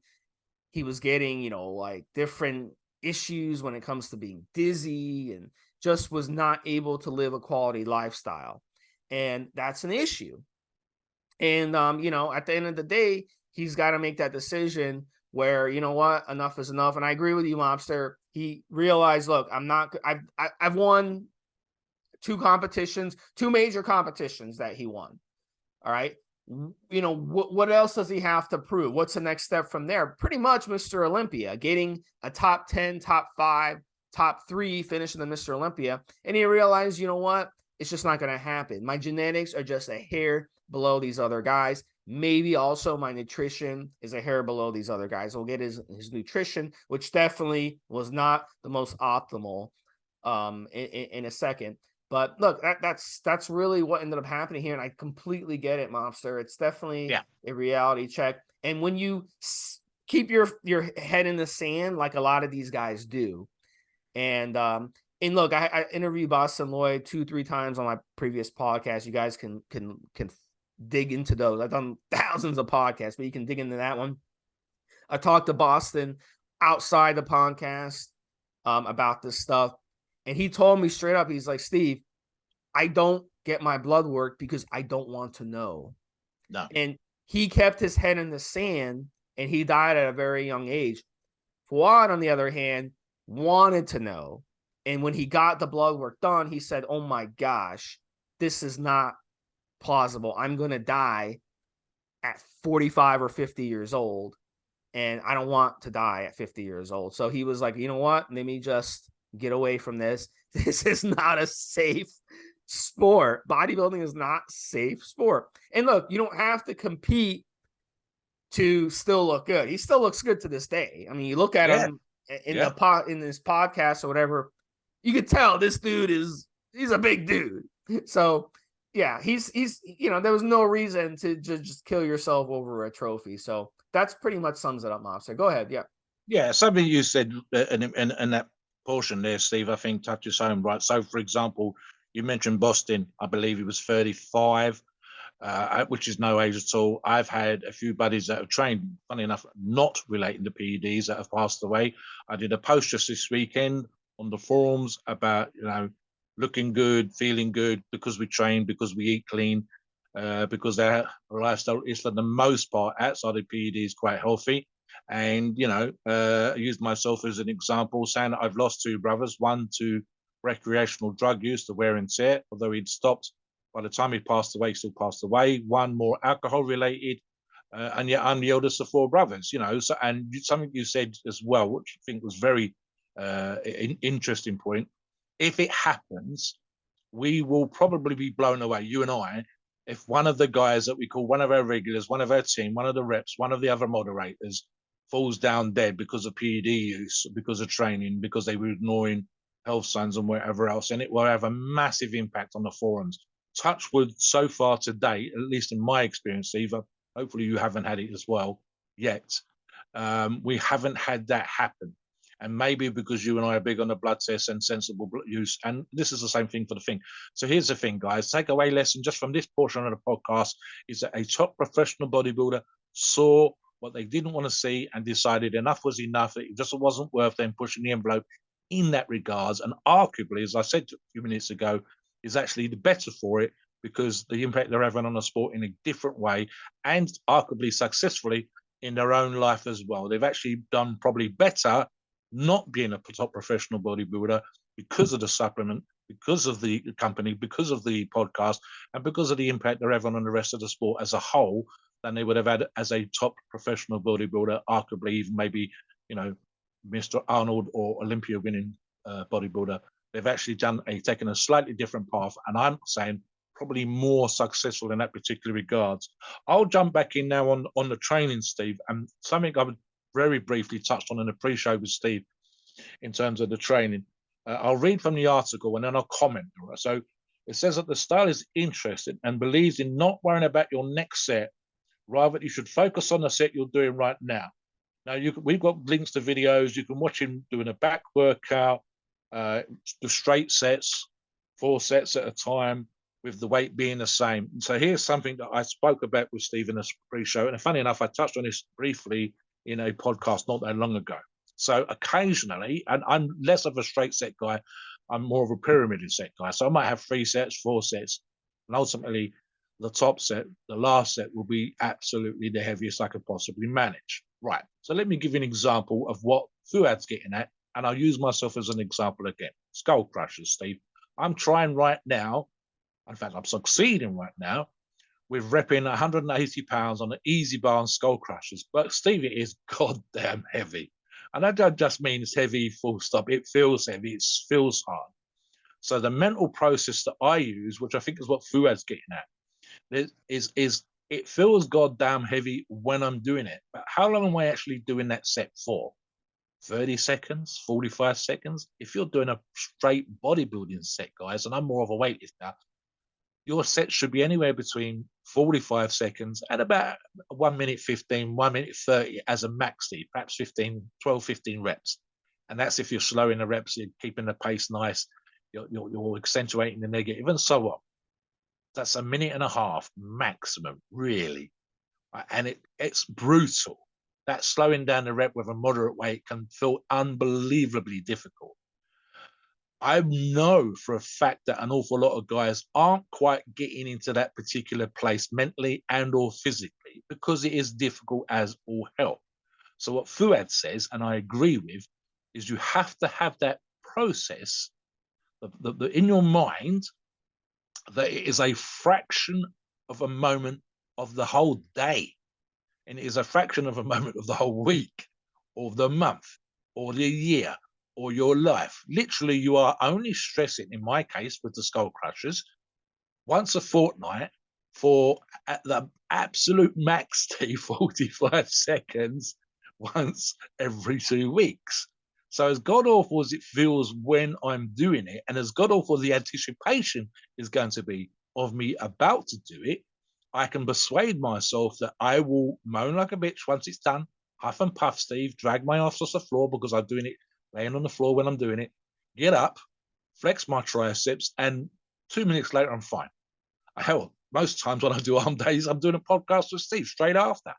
He was getting, like different issues when it comes to being dizzy and just was not able to live a quality lifestyle. And that's an issue. And, at the end of the day, he's got to make that decision where, you know what, enough is enough. And I agree with you, Mobster. He realized, look, I've won two major competitions that he won. All right. What else does he have to prove? What's the next step from there? Pretty much Mr. Olympia, getting a top 10, top 5, top 3 finish in the Mr. Olympia. And he realized, you know what? It's just not going to happen. My genetics are just a hair below these other guys. Maybe also my nutrition is a hair below these other guys. We'll get his nutrition, which definitely was not the most optimal in a second. But look, that's really what ended up happening here, and I completely get it, Mobster. It's definitely a reality check. And when you keep your head in the sand, like a lot of these guys do, and look, I interviewed Boston Lloyd 2-3 times on my previous podcast. You guys can dig into those. I've done thousands of podcasts, but you can dig into that one. I talked to Boston outside the podcast about this stuff. And he told me straight up, he's like, Steve, I don't get my blood work because I don't want to know. No. And he kept his head in the sand and he died at a very young age. Fouad, on the other hand, wanted to know. And when he got the blood work done, he said, oh my gosh, this is not plausible. I'm going to die at 45 or 50 years old. And I don't want to die at 50 years old. So he was like, you know what? Let me just get away from this. This is not a safe sport. Bodybuilding is not safe sport. And look, you don't have to compete to still look good. He still looks good to this day. I mean, you look at him in in this podcast or whatever, you could tell this dude he's a big dude. So yeah, he's there was no reason to just kill yourself over a trophy. So that's pretty much sums it up, Mobster. Go ahead. Yeah, something you said in that portion there, Steve, I think touches home, right? So, for example, you mentioned Boston. I believe he was 35, which is no age at all. I've had a few buddies that have trained, funny enough, not relating to PEDs that have passed away. I did a post just this weekend on the forums about, looking good, feeling good because we train, because we eat clean, because their lifestyle is for the most part outside of PED is quite healthy. And, I used myself as an example, saying that I've lost 2 brothers, one to recreational drug use, the wear and tear, although he'd stopped. By the time he passed away, he still passed away. One more alcohol related, and yet I'm the eldest of 4 brothers, So, and something you said as well, which I think was very interesting point. If it happens, we will probably be blown away, you and I, if one of the guys that we call one of our regulars, one of our team, one of the reps, one of the other moderators falls down dead because of PED use, because of training, because they were ignoring health signs and whatever else, and it will have a massive impact on the forums. Touch wood, so far to date, at least in my experience, Eva, hopefully you haven't had it as well yet. We haven't had that happen. And maybe because you and I are big on the blood test and sensible use, and this is the same thing for the thing. So here's the thing, guys. Takeaway lesson just from this portion of the podcast is that a top professional bodybuilder saw what they didn't want to see and decided enough was enough. It just wasn't worth them pushing the envelope in that regards. And arguably, as I said a few minutes ago, is actually the better for it because the impact they're having on the sport in a different way and arguably successfully in their own life as well. They've actually done probably better not being a top professional bodybuilder because of the supplement, because of the company, because of the podcast, and because of the impact they're having on the rest of the sport as a whole than they would have had as a top professional bodybuilder, arguably even maybe, Mr. Arnold or Olympia winning bodybuilder. They've actually taken a slightly different path, and I'm saying probably more successful in that particular regards. I'll jump back in now on the training, Steve, and something I've very briefly touched on in the pre-show with Steve in terms of the training. I'll read from the article and then I'll comment. So it says that the style is interested and believes in not worrying about your next set, rather you should focus on the set you're doing right now. Now, we've got links to videos. You can watch him doing a back workout, the straight sets, 4 sets at a time, with the weight being the same. So here's something that I spoke about with Steve in the pre-show. And funny enough, I touched on this briefly in a podcast not that long ago. So occasionally, and I'm less of a straight set guy, I'm more of a pyramided set guy. So I might have 3 sets, 4 sets, and ultimately the top set, the last set, will be absolutely the heaviest I could possibly manage. Right. So let me give you an example of what Fouad's getting at, and I'll use myself as an example again. Skull crushers, Steve. I'm trying right now, in fact, I'm succeeding right now, with repping 180 pounds on an easy bar on skull crushers. But Steve, it is goddamn heavy. And I don't just mean it's heavy, full stop. It feels heavy. It feels hard. So the mental process that I use, which I think is what Fouad's getting at, is it feels goddamn heavy when I'm doing it. But how long am I actually doing that set for? 30 seconds, 45 seconds? If you're doing a straight bodybuilding set, guys, and I'm more of a weightlifter, your set should be anywhere between 45 seconds and about 1 minute 15, 1 minute 30 as a max, Steve, perhaps 12, 15 reps. And that's if you're slowing the reps, you're keeping the pace nice, you're accentuating the negative and so on. That's 1.5 minutes maximum, really. And it's brutal. That slowing down the rep with a moderate weight can feel unbelievably difficult. I know for a fact that an awful lot of guys aren't quite getting into that particular place mentally and or physically because it is difficult as all hell. So what Fouad says, and I agree with, is you have to have that process in your mind that it is a fraction of a moment of the whole day. And it is a fraction of a moment of the whole week or the month or the year or your life. Literally, you are only stressing, in my case, with the skull crushers, once a fortnight for at the absolute max 45 seconds once every 2 weeks. So as god awful as it feels when I'm doing it, and as god awful the anticipation is going to be of me about to do it, I can persuade myself that I will moan like a bitch once it's done, huff and puff, Steve, drag my ass off the floor because I'm doing it laying on the floor when I'm doing it, get up, flex my triceps, and 2 minutes later, I'm fine. Hell, most times when I do arm days, I'm doing a podcast with Steve straight after.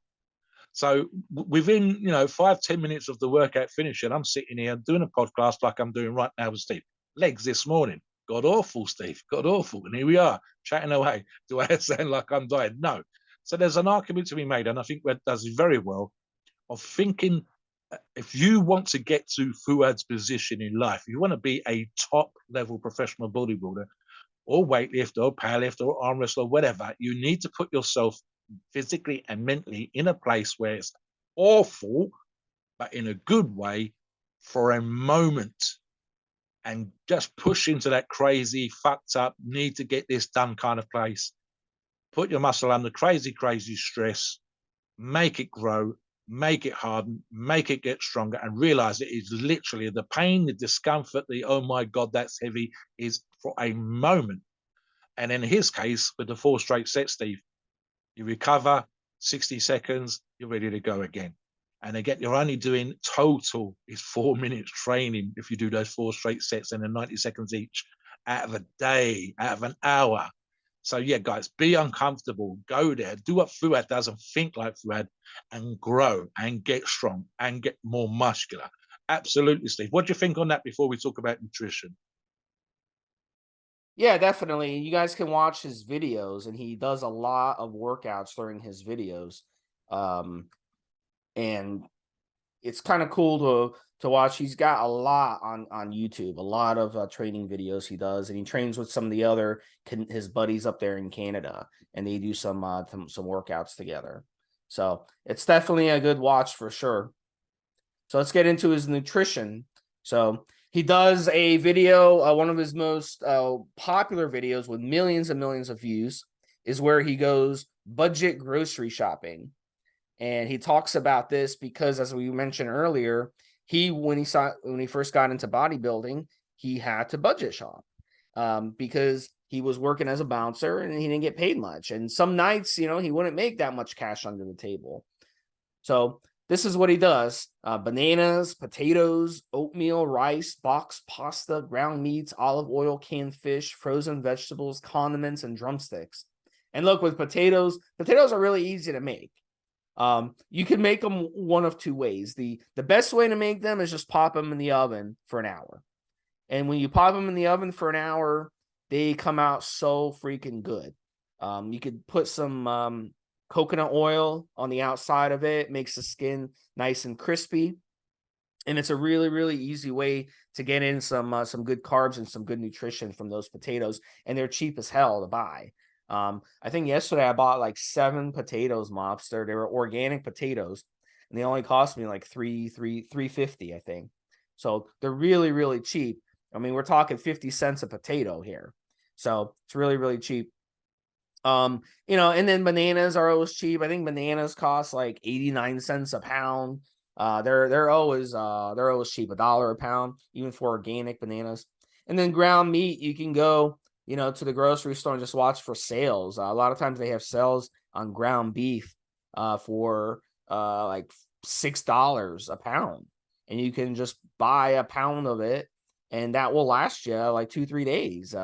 So within 5-10 minutes of the workout finishing, I'm sitting here doing a podcast like I'm doing right now with Steve. Legs this morning, god awful, Steve, god awful, and here we are chatting away. Do I sound like I'm dying? No. So there's an argument to be made, and I think that does very well of thinking. If you want to get to Fouad's position in life, you want to be a top level professional bodybuilder or weightlifter or powerlifter or arm wrestler or whatever, you need to put yourself physically and mentally in a place where it's awful, but in a good way for a moment, and just push into that crazy, fucked up, need to get this done kind of place. Put your muscle under crazy, crazy stress, make it grow, make it harden, make it get stronger, and realize it is literally the pain, the discomfort, the oh my God, that's heavy, is for a moment. And in his case, with the 4 straight sets, Steve, you recover 60 seconds, you're ready to go again. And again, you're only doing total is 4 minutes training if you do those 4 straight sets and then 90 seconds each out of a day, out of an hour. So yeah, guys, be uncomfortable, go there, do what Fouad does and think like Fouad and grow and get strong and get more muscular. Absolutely, Steve. What do you think on that before we talk about nutrition? Yeah, definitely. You guys can watch his videos, and he does a lot of workouts during his videos. And it's kind of cool to watch. He's got a lot on YouTube, a lot of training videos he does, and he trains with some of the other his buddies up there in Canada, and they do some workouts together. So it's definitely a good watch for sure. So let's get into his nutrition. So He does a video, one of his most popular videos with millions and millions of views, is where he goes budget grocery shopping. And he talks about this because, as we mentioned earlier, when he first got into bodybuilding, he had to budget shop because he was working as a bouncer and he didn't get paid much. And some nights, he wouldn't make that much cash under the table. So this is what he does: bananas, potatoes, oatmeal, rice, boxed pasta, ground meats, olive oil, canned fish, frozen vegetables, condiments, and drumsticks. And look, with potatoes are really easy to make. You can make them one of two ways. The best way to make them is just pop them in the oven for an hour. And when you pop them in the oven for an hour, they come out so freaking good. You could put some coconut oil on the outside of it, makes the skin nice and crispy. And it's a really, really easy way to get in some good carbs and some good nutrition from those potatoes. And they're cheap as hell to buy. I think yesterday I bought like 7 potatoes, Mobster. They were organic potatoes, and they only cost me like $3.50, I think. So they're really, really cheap. I mean, we're talking 50 cents a potato here. So it's really, really cheap. And then bananas are always cheap. I think bananas cost like 89 cents a pound. They're always cheap, $1 a pound, even for organic bananas. And then ground meat, you can go to the grocery store and just watch for sales. A lot of times they have sales on ground beef for like $6 a pound. And you can just buy a pound of it, and that will last you like 2-3 days.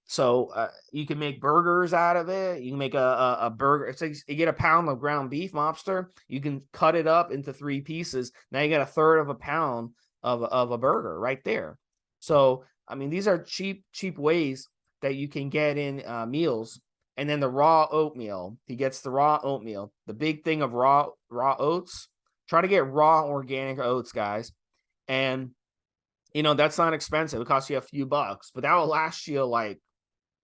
So you can make burgers out of it. You can make a burger. It's like you get a pound of ground beef, Mobster. You can cut it up into 3 pieces. Now you get 1/3 of a pound of a burger right there. So I mean, these are cheap ways that you can get in meals. And then the raw oatmeal, he gets the raw oatmeal. The big thing of raw oats, try to get raw organic oats, guys. And, that's not expensive. It costs you a few bucks, but that will last you like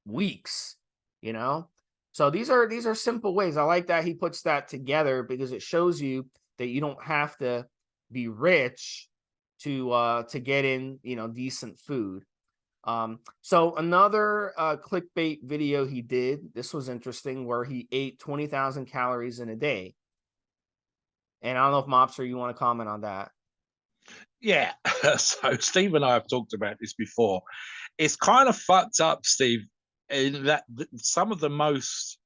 weeks, So these are simple ways. I like that he puts that together because it shows you that you don't have to be rich to get in, decent food. So another clickbait video he did, this was interesting, where he ate 20,000 calories in a day. And I don't know if Mobster, you want to comment on that. Yeah. So Steve and I have talked about this before. It's kind of fucked up, Steve, in that some of the most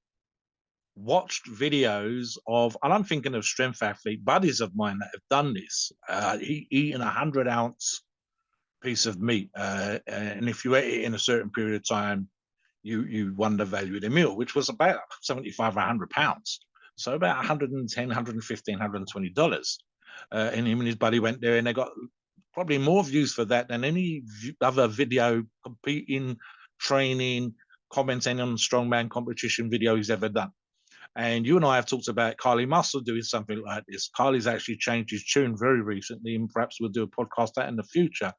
watched videos of, and I'm thinking of strength athlete buddies of mine that have done this, eating 100-ounce piece of meat, and if you ate it in a certain period of time, you won the value of the meal, which was about 75 or 100 pounds, so about 110, 115, $120. And him and his buddy went there, and they got probably more views for that than any other video competing, training, commenting on strongman competition video he's ever done. And you and I have talked about Carly Muscle doing something like this. Carly's actually changed his tune very recently, and perhaps we'll do a podcast that in the future.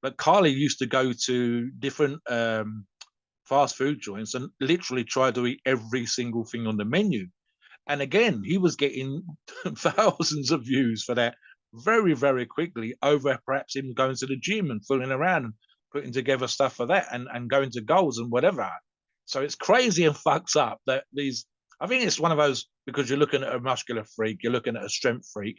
But Carly used to go to different fast food joints and literally try to eat every single thing on the menu. And again, he was getting thousands of views for that very, very quickly over perhaps him going to the gym and fooling around and putting together stuff for that and going to goals and whatever. So it's crazy and fucks up that these, I think it's one of those, because you're looking at a muscular freak, you're looking at a strength freak,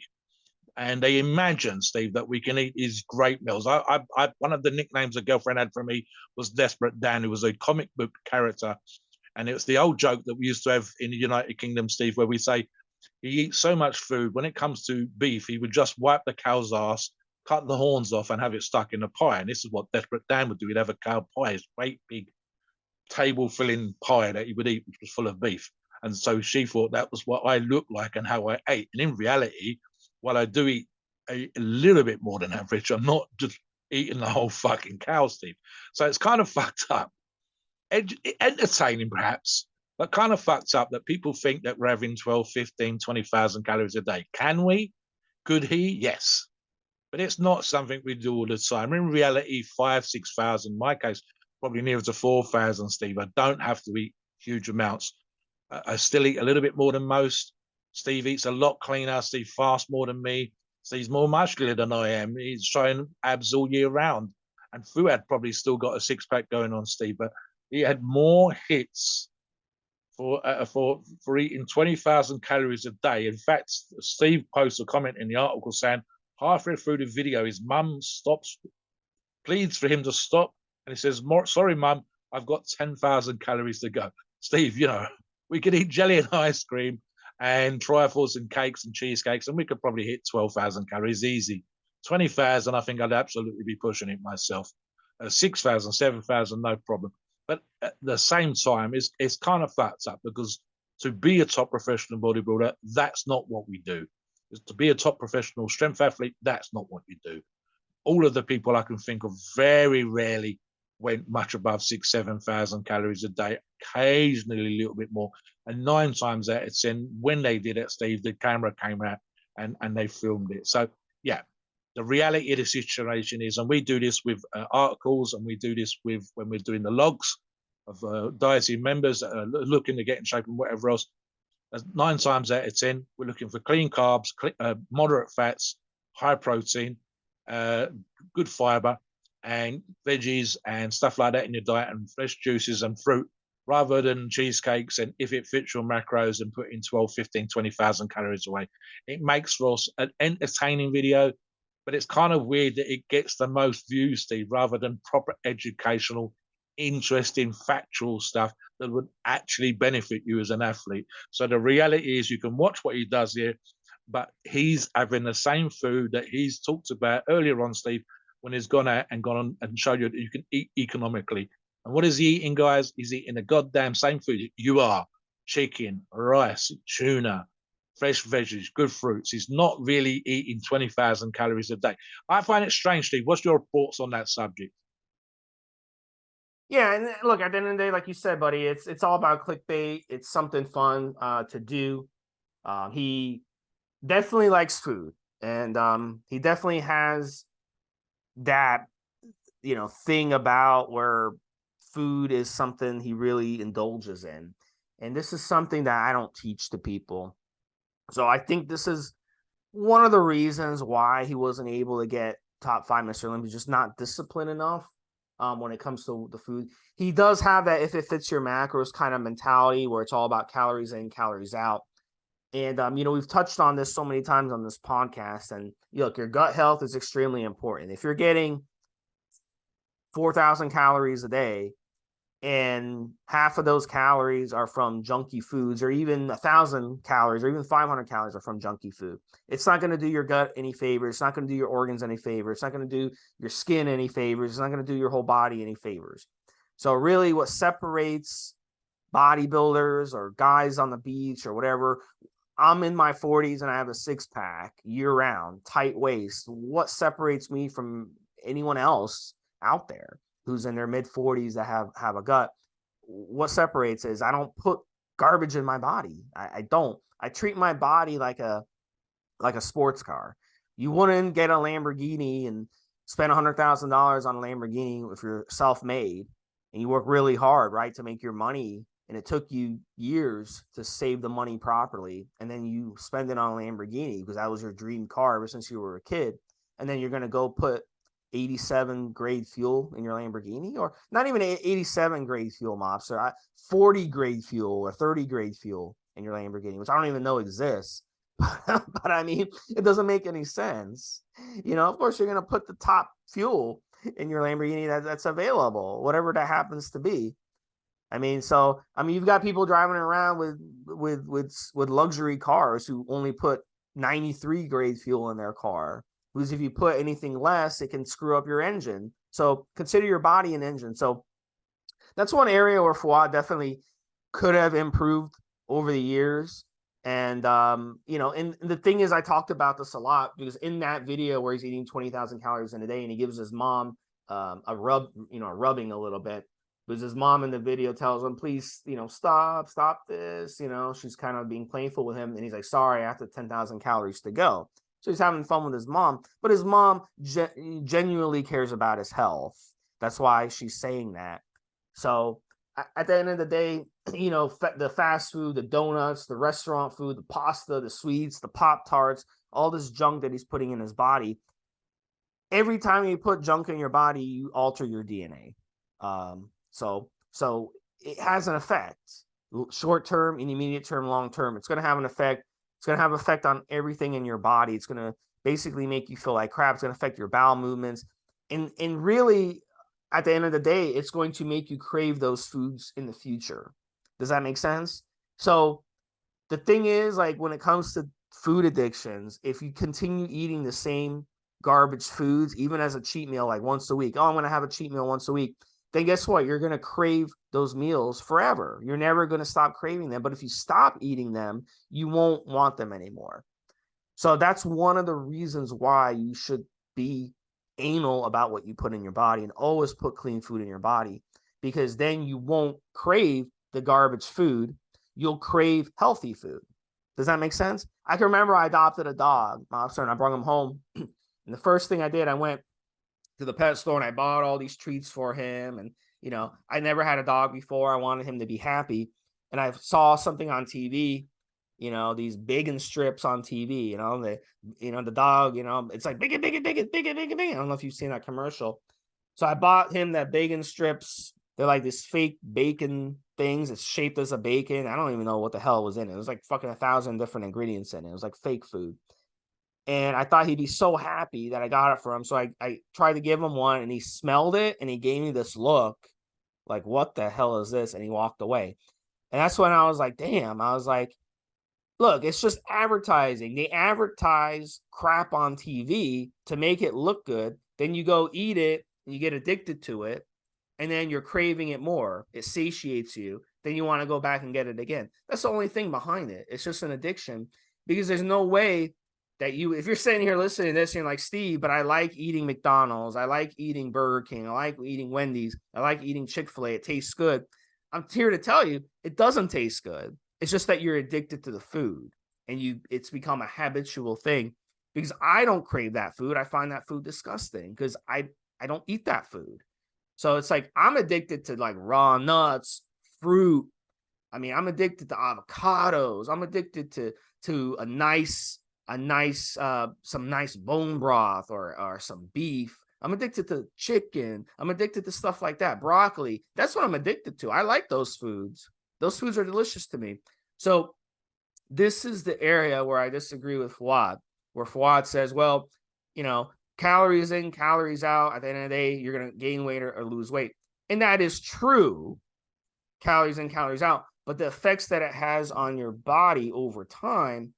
and they imagine, Steve, that we can eat these great meals. One of the nicknames a girlfriend had for me was Desperate Dan, who was a comic book character. And it's the old joke that we used to have in the United Kingdom, Steve, where we say he eats so much food. When it comes to beef, he would just wipe the cow's ass, cut the horns off, and have it stuck in a pie. And this is what Desperate Dan would do. He'd have a cow pie, his great big table-filling pie that he would eat, which was full of beef. And so she thought that was what I looked like and how I ate. And in reality, while I do eat a little bit more than average, I'm not just eating the whole fucking cow, Steve. So it's kind of fucked up. Entertaining, perhaps, but kind of fucked up that people think that we're having 12, 15, 20,000 calories a day. Can we? Could he? Yes. But it's not something we do all the time. In reality, 5,000, 6,000, in my case, probably nearer to 4,000, Steve. I don't have to eat huge amounts. I still eat a little bit more than most. Steve eats a lot cleaner. Steve fasts more than me. So he's more muscular than I am. He's showing abs all year round. And Fouad probably still got a six pack going on, Steve, but he had more hits for eating 20,000 calories a day. In fact, Steve posts a comment in the article saying halfway through the video, his mum stops, pleads for him to stop, and he says, "Sorry, mum, I've got 10,000 calories to go." Steve, we could eat jelly and ice cream and trifles and cakes and cheesecakes, and we could probably hit 12,000 calories easy. 20,000, I think I'd absolutely be pushing it myself. 6,000, 7,000, no problem. But at the same time, it's kind of fucked up because to be a top professional bodybuilder, that's not what we do. To be a top professional strength athlete, that's not what you do. All of the people I can think of very rarely went much above 6,000-7,000 calories a day, occasionally a little bit more. And 9 times out of 10, when they did it, Steve, the camera came out and they filmed it. So, yeah, the reality of the situation is, and we do this with articles, and we do this with when we're doing the logs of dieting members that are looking to get in shape and whatever else. 9 times out of 10, we're looking for clean carbs, moderate fats, high protein, good fiber, and veggies and stuff like that in your diet, and fresh juices and fruit, rather than cheesecakes and if it fits your macros and putting 12, 15, 20,000 calories away. It makes for us an entertaining video, but it's kind of weird that it gets the most views, Steve, rather than proper educational, interesting, factual stuff that would actually benefit you as an athlete. So the reality is you can watch what he does here, but he's having the same food that he's talked about earlier on, Steve, when he's gone out and gone on and showed you that you can eat economically. And what is he eating, guys? He's eating the goddamn same food you are: chicken, rice, tuna, fresh veggies, good fruits. He's not really eating 20,000 calories a day. I find it strange, Steve. What's your thoughts on that subject? Yeah, and look, at the end of the day, like you said, buddy, it's all about clickbait. It's something fun to do. He definitely likes food, and he definitely has that thing about where food is something he really indulges in, and this is something that I don't teach to people. So I think this is one of the reasons why he wasn't able to get top 5 Mr. Olympia, just not disciplined enough when it comes to the food. He does have that if it fits your macros kind of mentality where it's all about calories in, calories out. And, we've touched on this so many times on this podcast. And look, your gut health is extremely important. If you're getting 4,000 calories a day and half of those calories are from junky foods, or even 1,000 calories or even 500 calories are from junky food, it's not going to do your gut any favors. It's not going to do your organs any favors. It's not going to do your skin any favors. It's not going to do your whole body any favors. So really what separates bodybuilders or guys on the beach or whatever, I'm in my 40s and I have a 6-pack year round, tight waist. What separates me from anyone else out there who's in their mid 40s that have a gut? What separates is I don't put garbage in my body. I don't. I treat my body like a sports car. You wouldn't get a Lamborghini and spend $100,000 on a Lamborghini if you're self-made and you work really hard, right, to make your money, and it took you years to save the money properly, and then you spend it on a Lamborghini because that was your dream car ever since you were a kid, and then you're going to go put 87 grade fuel in your Lamborghini, or not even 87 grade fuel, Mobster, 40 grade fuel or 30 grade fuel in your Lamborghini, which I don't even know exists. But I mean, it doesn't make any sense. Of course, you're going to put the top fuel in your Lamborghini that's available, whatever that happens to be. You've got people driving around with luxury cars who only put 93 grade fuel in their car, because if you put anything less, it can screw up your engine. So consider your body an engine. So that's one area where Fouad definitely could have improved over the years. And, and the thing is, I talked about this a lot because in that video where he's eating 20,000 calories in a day and he gives his mom a rubbing a little bit, because his mom in the video tells him, please, stop this. She's kind of being playful with him. And he's like, sorry, I have 10,000 calories to go. So he's having fun with his mom, but his mom genuinely cares about his health. That's why she's saying that. So at the end of the day, the fast food, the donuts, the restaurant food, the pasta, the sweets, the Pop-Tarts, all this junk that he's putting in his body. Every time you put junk in your body, you alter your DNA. So it has an effect, short term, intermediate term, long term. It's going to have an effect. It's going to have effect on everything in your body. It's going to basically make you feel like crap. It's going to affect your bowel movements, and really, at the end of the day, it's going to make you crave those foods in the future. Does that make sense? So the thing is, like, when it comes to food addictions, if you continue eating the same garbage foods, even as a cheat meal, like once a week, oh, I'm going to have a cheat meal once a week, then guess what? You're going to crave those meals forever. You're never going to stop craving them. But if you stop eating them, you won't want them anymore. So that's one of the reasons why you should be anal about what you put in your body and always put clean food in your body, because then you won't crave the garbage food. You'll crave healthy food. Does that make sense? I can remember I adopted a dog, Mobster, and I brought him home. And the first thing I did, I went to the pet store and I bought all these treats for him. And, I never had a dog before. I wanted him to be happy. And I saw something on TV, these bacon strips on TV, the dog, it's like bacon, bacon, bacon, bacon, bacon, bacon. I don't know if you've seen that commercial. So I bought him that bacon strips. They're like this fake bacon things. It's shaped as a bacon. I don't even know what the hell was in it. It was like fucking 1,000 different ingredients in it. It was like fake food. And I thought he'd be so happy that I got it for him. So I tried to give him one, and he smelled it and he gave me this look like, what the hell is this? And he walked away. And that's when I was like, damn, I was like, look, it's just advertising. They advertise crap on TV to make it look good. Then you go eat it and you get addicted to it. And then you're craving it more. It satiates you. Then you want to go back and get it again. That's the only thing behind it. It's just an addiction, because there's no way that if you're sitting here listening to this, you're like, Steve, but I like eating McDonald's. I like eating Burger King. I like eating Wendy's. I like eating Chick-fil-A. It tastes good. I'm here to tell you, it doesn't taste good. It's just that you're addicted to the food, and it's become a habitual thing, because I don't crave that food. I find that food disgusting because I don't eat that food. So it's like I'm addicted to like raw nuts, fruit. I mean, I'm addicted to avocados. I'm addicted to some nice bone broth or some beef. I'm addicted to chicken. I'm addicted to stuff like that. Broccoli. That's what I'm addicted to. I like those foods. Those foods are delicious to me. So this is the area where I disagree with Fouad, where Fouad says, well, calories in, calories out. At the end of the day, you're going to gain weight or lose weight. And that is true. Calories in, calories out. But the effects that it has on your body over time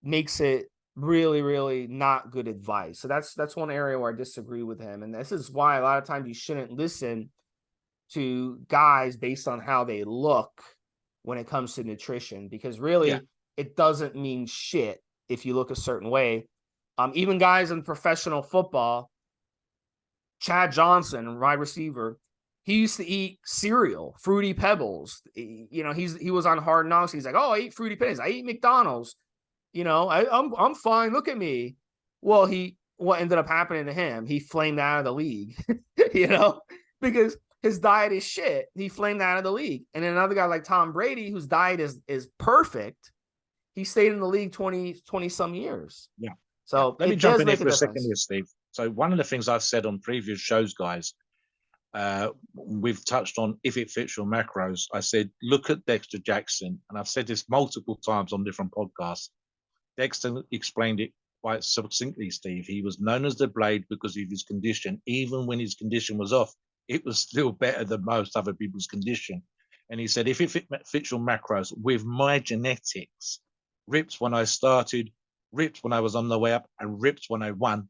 makes it really, really not good advice. So that's one area where I disagree with him. And this is why a lot of times you shouldn't listen to guys based on how they look when it comes to nutrition, because really it doesn't mean shit if you look a certain way. Even guys in professional football, Chad Johnson, wide receiver, he used to eat cereal, Fruity Pebbles. He was on Hard Knocks. He's like, oh, I eat Fruity Pebbles. I eat McDonald's. I'm fine. Look at me. Well, what ended up happening to him? He flamed out of the league, because his diet is shit. He flamed out of the league. And then another guy like Tom Brady, whose diet is perfect, he stayed in the league 20 some years. Yeah. So let me jump in here for a second here, Steve. So one of the things I've said on previous shows, guys, we've touched on if it fits your macros. I said, look at Dexter Jackson. And I've said this multiple times on different podcasts. Dexter explained it quite succinctly, Steve. He was known as the Blade because of his condition. Even when his condition was off, it was still better than most other people's condition. And he said, if it fits your macros, with my genetics, ripped when I started, ripped when I was on the way up, and ripped when I won.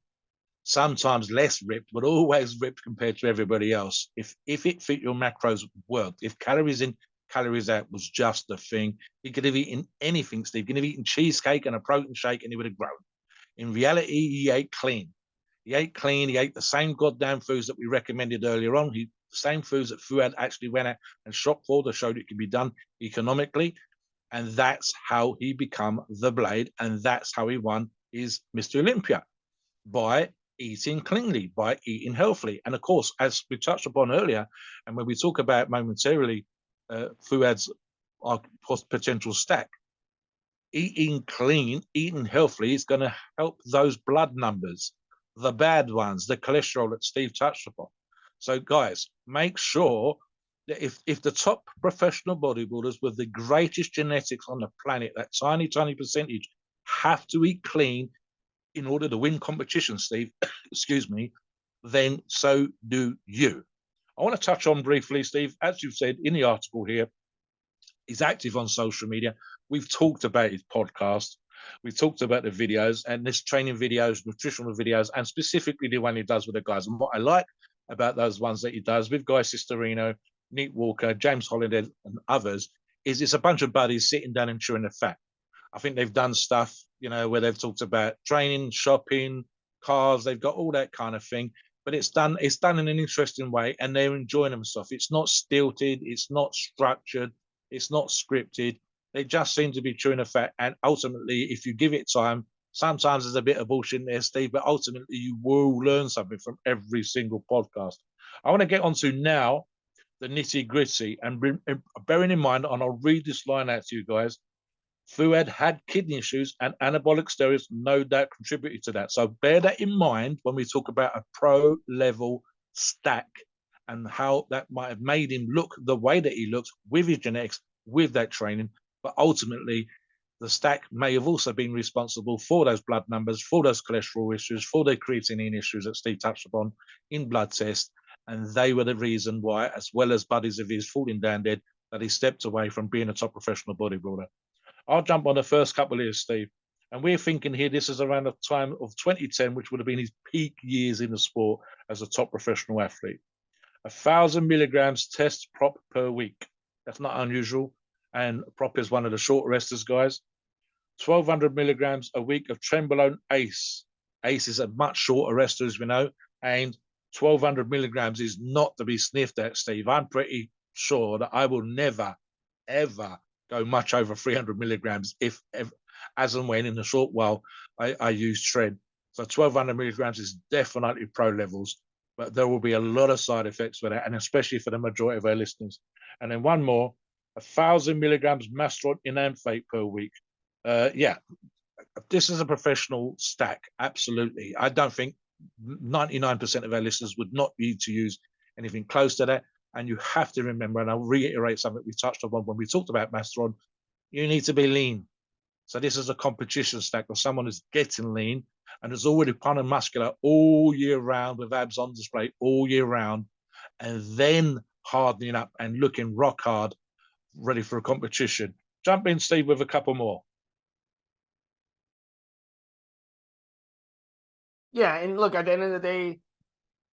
Sometimes less ripped, but always ripped compared to everybody else. If it fit your macros, worked. If calories in, calories out was just the thing, he could have eaten anything, Steve. He could have eaten cheesecake and a protein shake and he would have grown. In reality, he ate clean. He ate clean. He ate the same goddamn foods that we recommended earlier on. The same foods that Fouad actually went out and shopped for that showed it could be done economically. And that's how he became the Blade. And that's how he won his Mr. Olympia, by eating cleanly, by eating healthily. And of course, as we touched upon earlier, and when we talk about momentarily Fouad's potential stack, eating clean, eating healthily is going to help those blood numbers, the bad ones, the cholesterol that Steve touched upon. So, guys, make sure that if the top professional bodybuilders with the greatest genetics on the planet, that tiny, tiny percentage, have to eat clean in order to win competition, Steve, excuse me, then so do you. I want to touch on briefly, Steve, as you've said in the article here, he's active on social media. We've talked about his podcast. We've talked about the videos and this training videos, nutritional videos, and specifically the one he does with the guys. And what I like about those ones that he does with Guy Cisterino, Nick Walker, James Holliday, and others is it's a bunch of buddies sitting down and chewing the fat. I think they've done stuff, where they've talked about training, shopping, cars. They've got all that kind of thing, but it's done in an interesting way, and they're enjoying themselves. It's not stilted. It's not structured. It's not scripted. They just seem to be chewing the fat. And ultimately, if you give it time, sometimes there's a bit of bullshit in there, Steve, but ultimately you will learn something from every single podcast. I want to get on to now the nitty gritty, and bearing in mind, and I'll read this line out to you guys. Fouad had kidney issues, and anabolic steroids no doubt contributed to that. So bear that in mind when we talk about a pro level stack and how that might have made him look the way that he looks with his genetics, with that training. But ultimately, the stack may have also been responsible for those blood numbers, for those cholesterol issues, for the creatinine issues that Steve touched upon in blood tests. And they were the reason why, as well as buddies of his falling down dead, that he stepped away from being a top professional bodybuilder. I'll jump on the first couple of years, Steve. And we're thinking here this is around the time of 2010, which would have been his peak years in the sport as a top professional athlete. 1,000 milligrams test prop per week. That's not unusual. And prop is one of the short resters, guys. 1,200 milligrams a week of Trenbolone ACE. ACE is a much shorter rester, as we know. And 1,200 milligrams is not to be sniffed at, Steve. I'm pretty sure that I will never, ever go much over 300 milligrams if as and when in a short while I use Tren. So 1,200 milligrams is definitely pro levels, but there will be a lot of side effects for that, and especially for the majority of our listeners. And then one more, 1,000 milligrams Masteron enanthate per week. Yeah, this is a professional stack, absolutely. I don't think 99% of our listeners would not need to use anything close to that. And you have to remember, and I'll reiterate something we touched on when we talked about Masteron, you need to be lean. So this is a competition stack of someone who's getting lean and is already kind of muscular all year round with abs on display all year round, and then hardening up and looking rock hard, ready for a competition. Jump in, Steve, with a couple more. Yeah, and look, at the end of the day,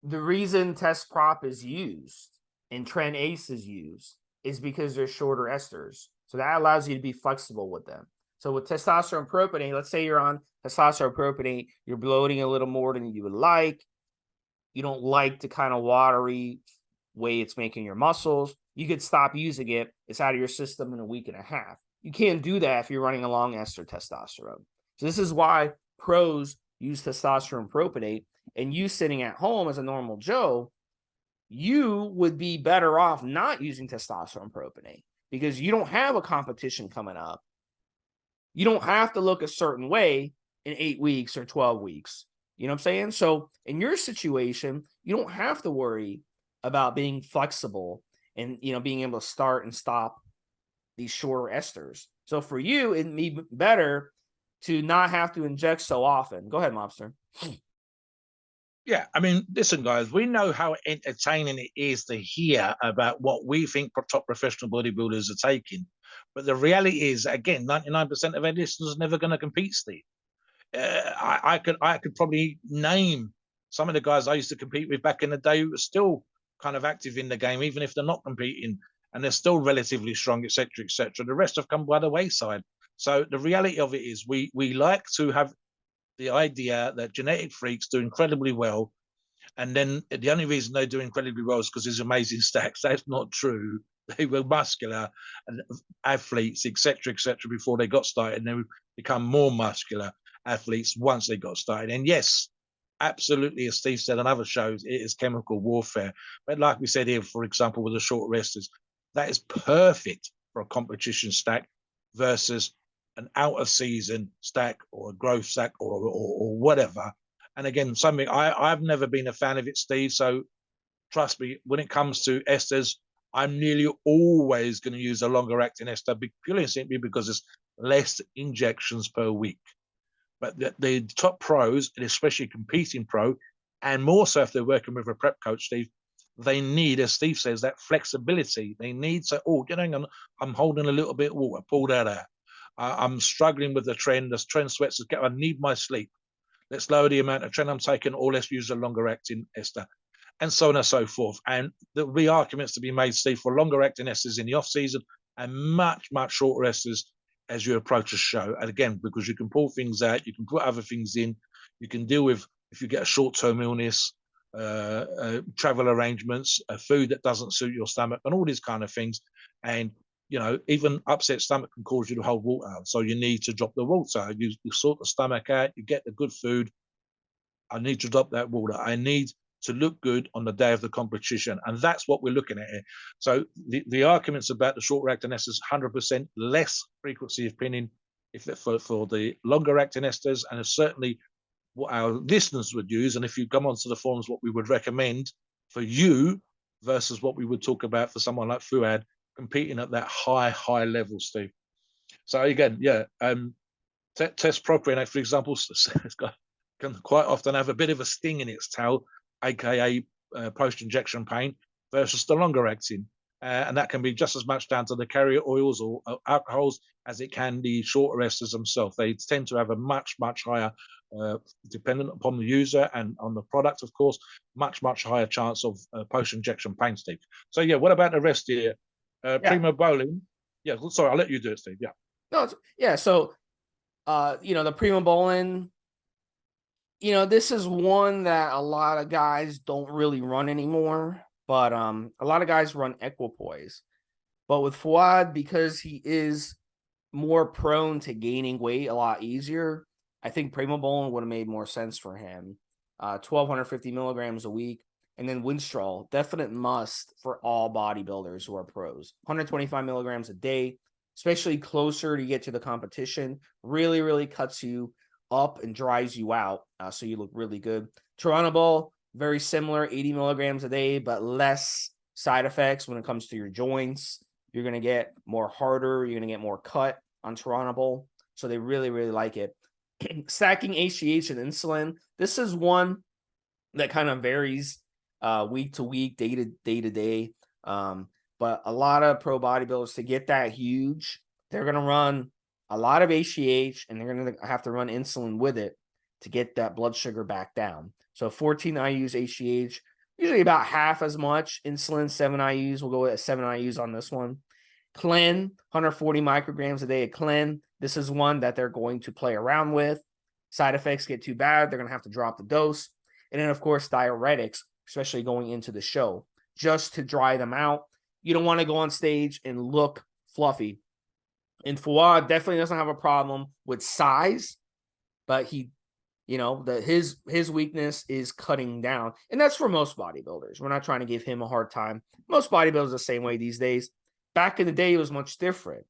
the reason test prop is used and Tren Ace is used is because they're shorter esters. So that allows you to be flexible with them. So with testosterone propionate, let's say you're on testosterone propionate, you're bloating a little more than you would like. You don't like the kind of watery way it's making your muscles. You could stop using it. It's out of your system in a week and a half. You can't do that if you're running a long ester testosterone. So this is why pros use testosterone propionate, and you sitting at home as a normal Joe, you would be better off not using testosterone propionate because you don't have a competition coming up. You don't have to look a certain way in 8 weeks or 12 weeks. You know what I'm saying? So in your situation, you don't have to worry about being flexible and, being able to start and stop these shorter esters. So for you, it'd be better to not have to inject so often. Go ahead, Mobster. Yeah, I mean, listen, guys, we know how entertaining it is to hear about what we think top professional bodybuilders are taking. But the reality is, again, 99% of our listeners are never going to compete, Steve. I could probably name some of the guys I used to compete with back in the day who are still kind of active in the game, even if they're not competing, and they're still relatively strong, etc., etc. The rest have come by the wayside. So the reality of it is, we like to have the idea that genetic freaks do incredibly well, and then the only reason they do incredibly well is because there's amazing stacks. That's not true. They were muscular and athletes, etc., etc., before they got started, and they would become more muscular athletes once they got started. And yes, absolutely, as Steve said on other shows, it is chemical warfare. But like we said here, for example, with the short resters, that is perfect for a competition stack versus an out of season stack or a growth stack or whatever. And again, something I've never been a fan of it, Steve. So trust me, when it comes to esters, I'm nearly always going to use a longer acting ester purely and simply because there's less injections per week. But the top pros, and especially competing pro, and more so if they're working with a prep coach, Steve, they need, as Steve says, that flexibility. They need to, oh, you know, I'm holding a little bit of water, pull that out. I'm struggling with the trend sweats. I need my sleep. Let's lower the amount of trend I'm taking, or let's use a longer acting ester, and so on and so forth. And there'll be arguments to be made, Steve, for longer acting esters in the off season and much, much shorter esters as you approach a show. And again, because you can pull things out, you can put other things in, you can deal with if you get a short-term illness, travel arrangements, food that doesn't suit your stomach, and all these kind of things. And you know, even upset stomach can cause you to hold water out. So you need to drop the water. You sort the stomach out, you get the good food. I need to drop that water. I need to look good on the day of the competition. And that's what we're looking at here. So the arguments about the short acting esters, 100% less frequency of pinning if for the longer acting esters, and certainly what our listeners would use. And if you come onto the forums, what we would recommend for you versus what we would talk about for someone like Fouad competing at that high level, Steve. So again, yeah, test procreate, for example, can quite often have a bit of a sting in its tail, aka post-injection pain, versus the longer acting. And that can be just as much down to the carrier oils or alcohols as it can the shorter esters themselves. They tend to have a much higher, dependent upon the user and on the product, of course, much higher chance of post-injection pain, Steve. So yeah, what about the rest here? Primo bowling. Yeah, sorry, I'll let you do it, Steve. Yeah. No, yeah. So, you know, the primo bowling, you know, this is one that a lot of guys don't really run anymore, but a lot of guys run equipoise. But with Fouad, because he is more prone to gaining weight a lot easier, I think primo bowling would have made more sense for him. 1,250 milligrams a week. And then Winstrol, definite must for all bodybuilders who are pros. 125 milligrams a day, especially closer to get to the competition, really cuts you up and dries you out, so you look really good. Turinabol, very similar, 80 milligrams a day, but less side effects when it comes to your joints. You're going to get more harder. You're going to get more cut on Turinabol. So they really like it. Stacking HGH and insulin. This is one that kind of varies week to week, day to day. But a lot of pro bodybuilders, to get that huge, they're going to run a lot of HGH and they're going to have to run insulin with it to get that blood sugar back down. So 14 IUs HGH, usually about half as much insulin, 7 IUs. We'll go with 7 IUs on this one. Clen, 140 micrograms a day of Clen. This is one that they're going to play around with. Side effects get too bad, they're going to have to drop the dose. And then, of course, diuretics, especially going into the show, just to dry them out. You don't want to go on stage and look fluffy. And Fouad definitely doesn't have a problem with size, but he, you know, his weakness is cutting down. And that's for most bodybuilders. We're not trying to give him a hard time. Most bodybuilders are the same way these days. Back in the day, it was much different.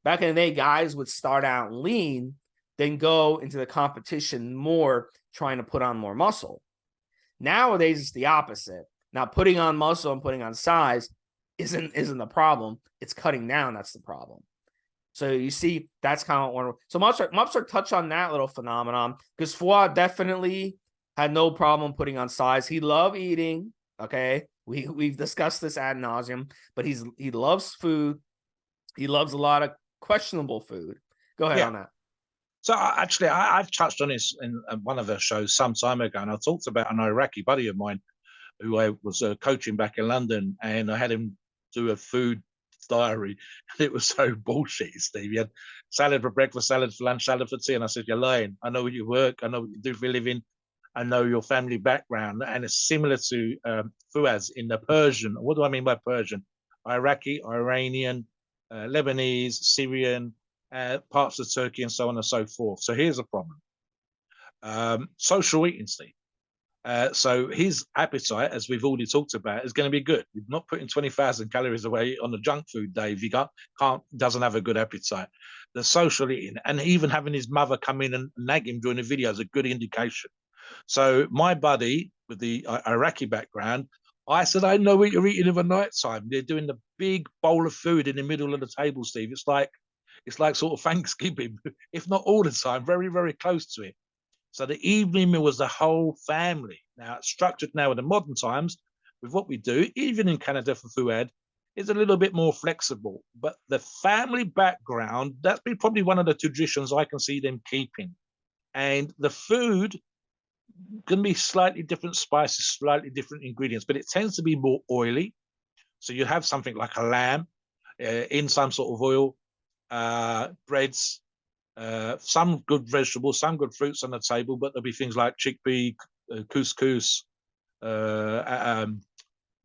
Back in the day, guys would start out lean, then go into the competition more, trying to put on more muscle. Nowadays, it's the opposite. Now, putting on muscle and putting on size isn't the problem. It's cutting down that's the problem. So you see, that's kind of one. So Mobster touched on that little phenomenon because Fouad definitely had no problem putting on size. He loved eating. Okay, we've discussed this ad nauseum, but he loves food. He loves a lot of questionable food. Go ahead on that. So actually, I've touched on this in one of the shows some time ago, and I talked about an Iraqi buddy of mine who I was coaching back in London, and I had him do a food diary, and it was so bullshit, Steve. He had salad for breakfast, salad for lunch, salad for tea, and I said, "You're lying. I know what you work. I know what you do for a living. I know your family background." And it's similar to Fouad's in the Persian. What do I mean by Persian? Iraqi, Iranian, Lebanese, Syrian, parts of Turkey, and so on and so forth. So here's a problem. Social eating, Steve. So his appetite, as we've already talked about, is going to be good. You're not putting 20,000 calories away on a junk food day if you doesn't have a good appetite. The social eating, and even having his mother come in and nag him during the video is a good indication. So my buddy with the Iraqi background, I said, I know what you're eating in the night time. They're doing the big bowl of food in the middle of the table, Steve. It's like sort of Thanksgiving, if not all the time, very, very close to it. So the evening meal was the whole family. Now, it's structured now in the modern times with what we do, even in Canada for Fouad, is a little bit more flexible. But the family background, that's been probably one of the traditions I can see them keeping. And the food can be slightly different spices, slightly different ingredients, but it tends to be more oily. So you have something like a lamb in some sort of oil, breads, some good vegetables, some good fruits on the table, but there'll be things like chickpea, couscous,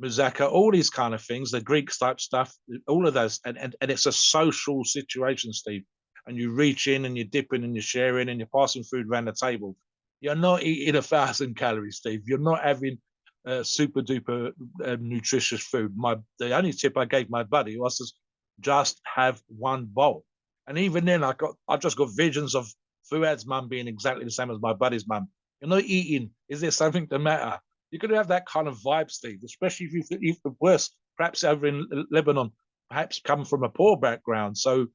moussaka, all these kind of things, the Greek type stuff, all of those. And it's a social situation, Steve. And you reach in and you're dipping and you're sharing and you're passing food around the table. You're not eating 1,000 calories, Steve. You're not having super duper nutritious food. The only tip I gave my buddy was to just have one bowl. And even then, I just got visions of Fouad's mum being exactly the same as my buddy's mum. You're not eating. Is there something the matter? You're going to have that kind of vibe, Steve, especially if you eat the worst, perhaps over in Lebanon, perhaps come from a poor background. So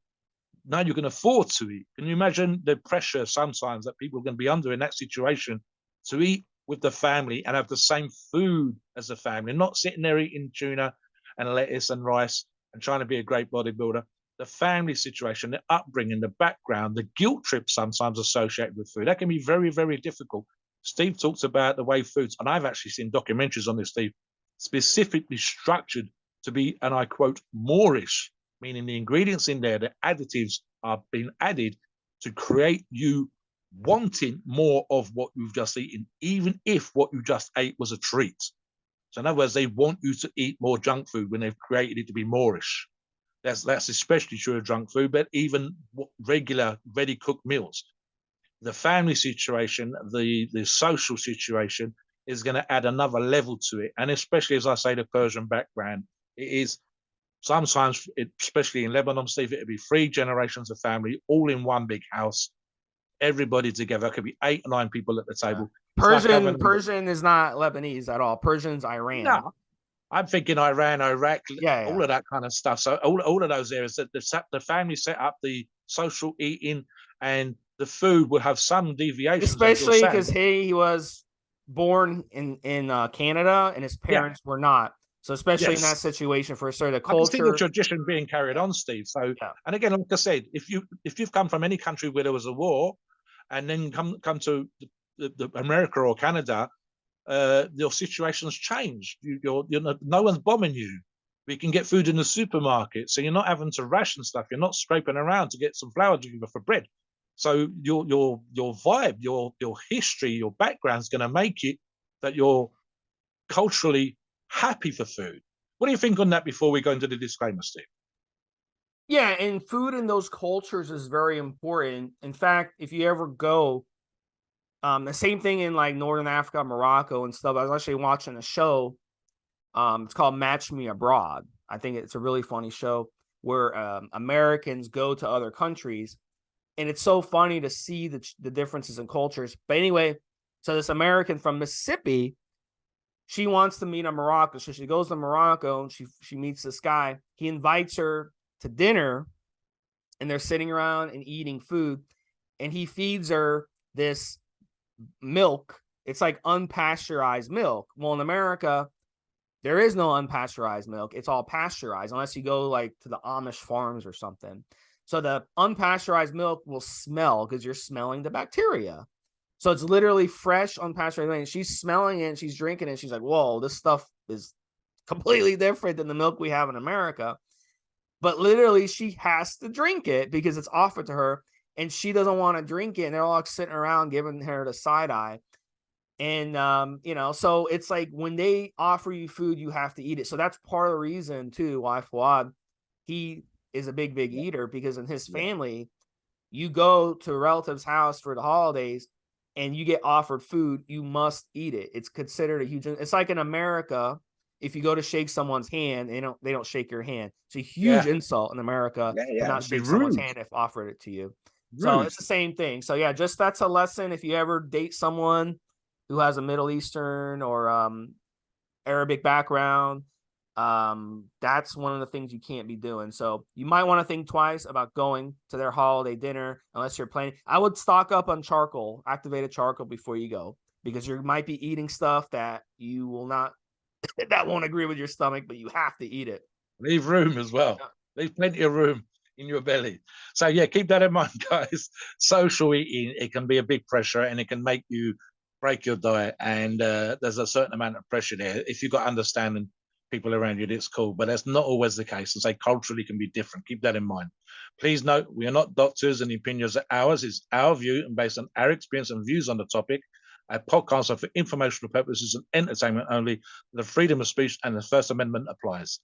now you can afford to eat. Can you imagine the pressure sometimes that people are going to be under in that situation to eat with the family and have the same food as the family, not sitting there eating tuna and lettuce and rice and trying to be a great bodybuilder? The family situation, the upbringing, the background, the guilt trip sometimes associated with food, that can be very, very difficult. Steve talks about the way foods, and I've actually seen documentaries on this, Steve, specifically structured to be, and I quote, Moorish, meaning the ingredients in there, the additives are being added to create you wanting more of what you've just eaten, even if what you just ate was a treat. So in other words, they want you to eat more junk food when they've created it to be Moorish. That's especially true of junk food, but even regular ready-cooked meals. The family situation, the social situation is going to add another level to it. And especially, as I say, the Persian background, it is sometimes, especially in Lebanon, Steve, it'll be 3 generations of family all in one big house, everybody together. It could be 8 or 9 people at the table. Persian is not Lebanese at all. Persian's Iran. No, I'm thinking Iran, Iraq, yeah. all of that kind of stuff. So all of those areas that the family set up the social eating, and the food will have some deviations. Especially because he was born in Canada and his parents were not. So especially in that situation, for a sort of culture, I can see the tradition being carried on, Steve. So, and again, like I said, if you've come from any country where there was a war, and then come to the America or Canada, your situation's changed. You're no one's bombing you. We can get food in the supermarket, so you're not having to ration stuff. You're not scraping around to get some flour together for bread. So your vibe, your history, your background is going to make it that you're culturally happy for food. What do you think on that before we go into the disclaimer, Steve? Yeah, and food in those cultures is very important. In fact, if you ever go, the same thing in like Northern Africa, Morocco and stuff. I was actually watching a show. It's called Match Me Abroad. I think it's a really funny show where Americans go to other countries. And it's so funny to see the differences in cultures. But anyway, so this American from Mississippi, she wants to meet in Morocco. So she goes to Morocco and she meets this guy. He invites her to dinner and they're sitting around and eating food. And he feeds her this milk. It's like unpasteurized milk. Well, in America, there is no unpasteurized milk. It's all pasteurized unless you go like to the Amish farms or something. So the unpasteurized milk will smell because you're smelling the bacteria. So it's literally fresh, unpasteurized milk. And she's smelling it, and she's drinking it. She's like, whoa, this stuff is completely different than the milk we have in America. But literally, she has to drink it because it's offered to her, and she doesn't want to drink it. And they're all sitting around giving her the side eye. And, so it's like when they offer you food, you have to eat it. So that's part of the reason, too, why Fouad, he is a big eater, because in his family, you go to a relative's house for the holidays and you get offered food, you must eat it. It's considered a huge. It's like in America, if you go to shake someone's hand, they don't shake your hand. It's a huge Yeah, insult in America yeah, to yeah. not It'd be shake someone's rude, hand if offered it to you. So rude. it's the same thing. So yeah, just that's a lesson. If you ever date someone who has a Middle Eastern or Arabic background, that's one of the things you can't be doing. So you might want to think twice about going to their holiday dinner unless you're planning. I would stock up on charcoal, activated charcoal before you go, because you might be eating stuff that you will not that won't agree with your stomach, but you have to eat it. Leave room as well. Leave plenty of room in your belly. So yeah, keep that in mind, guys. Social eating, it can be a big pressure and it can make you break your diet. And there's a certain amount of pressure there. If you've got understanding people around you, it's cool. But that's not always the case. And say culturally can be different. Keep that in mind. Please note, we are not doctors and the opinions are ours. It's our view and based on our experience and views on the topic. Our podcasts are for informational purposes and entertainment only. The freedom of speech and the First Amendment applies.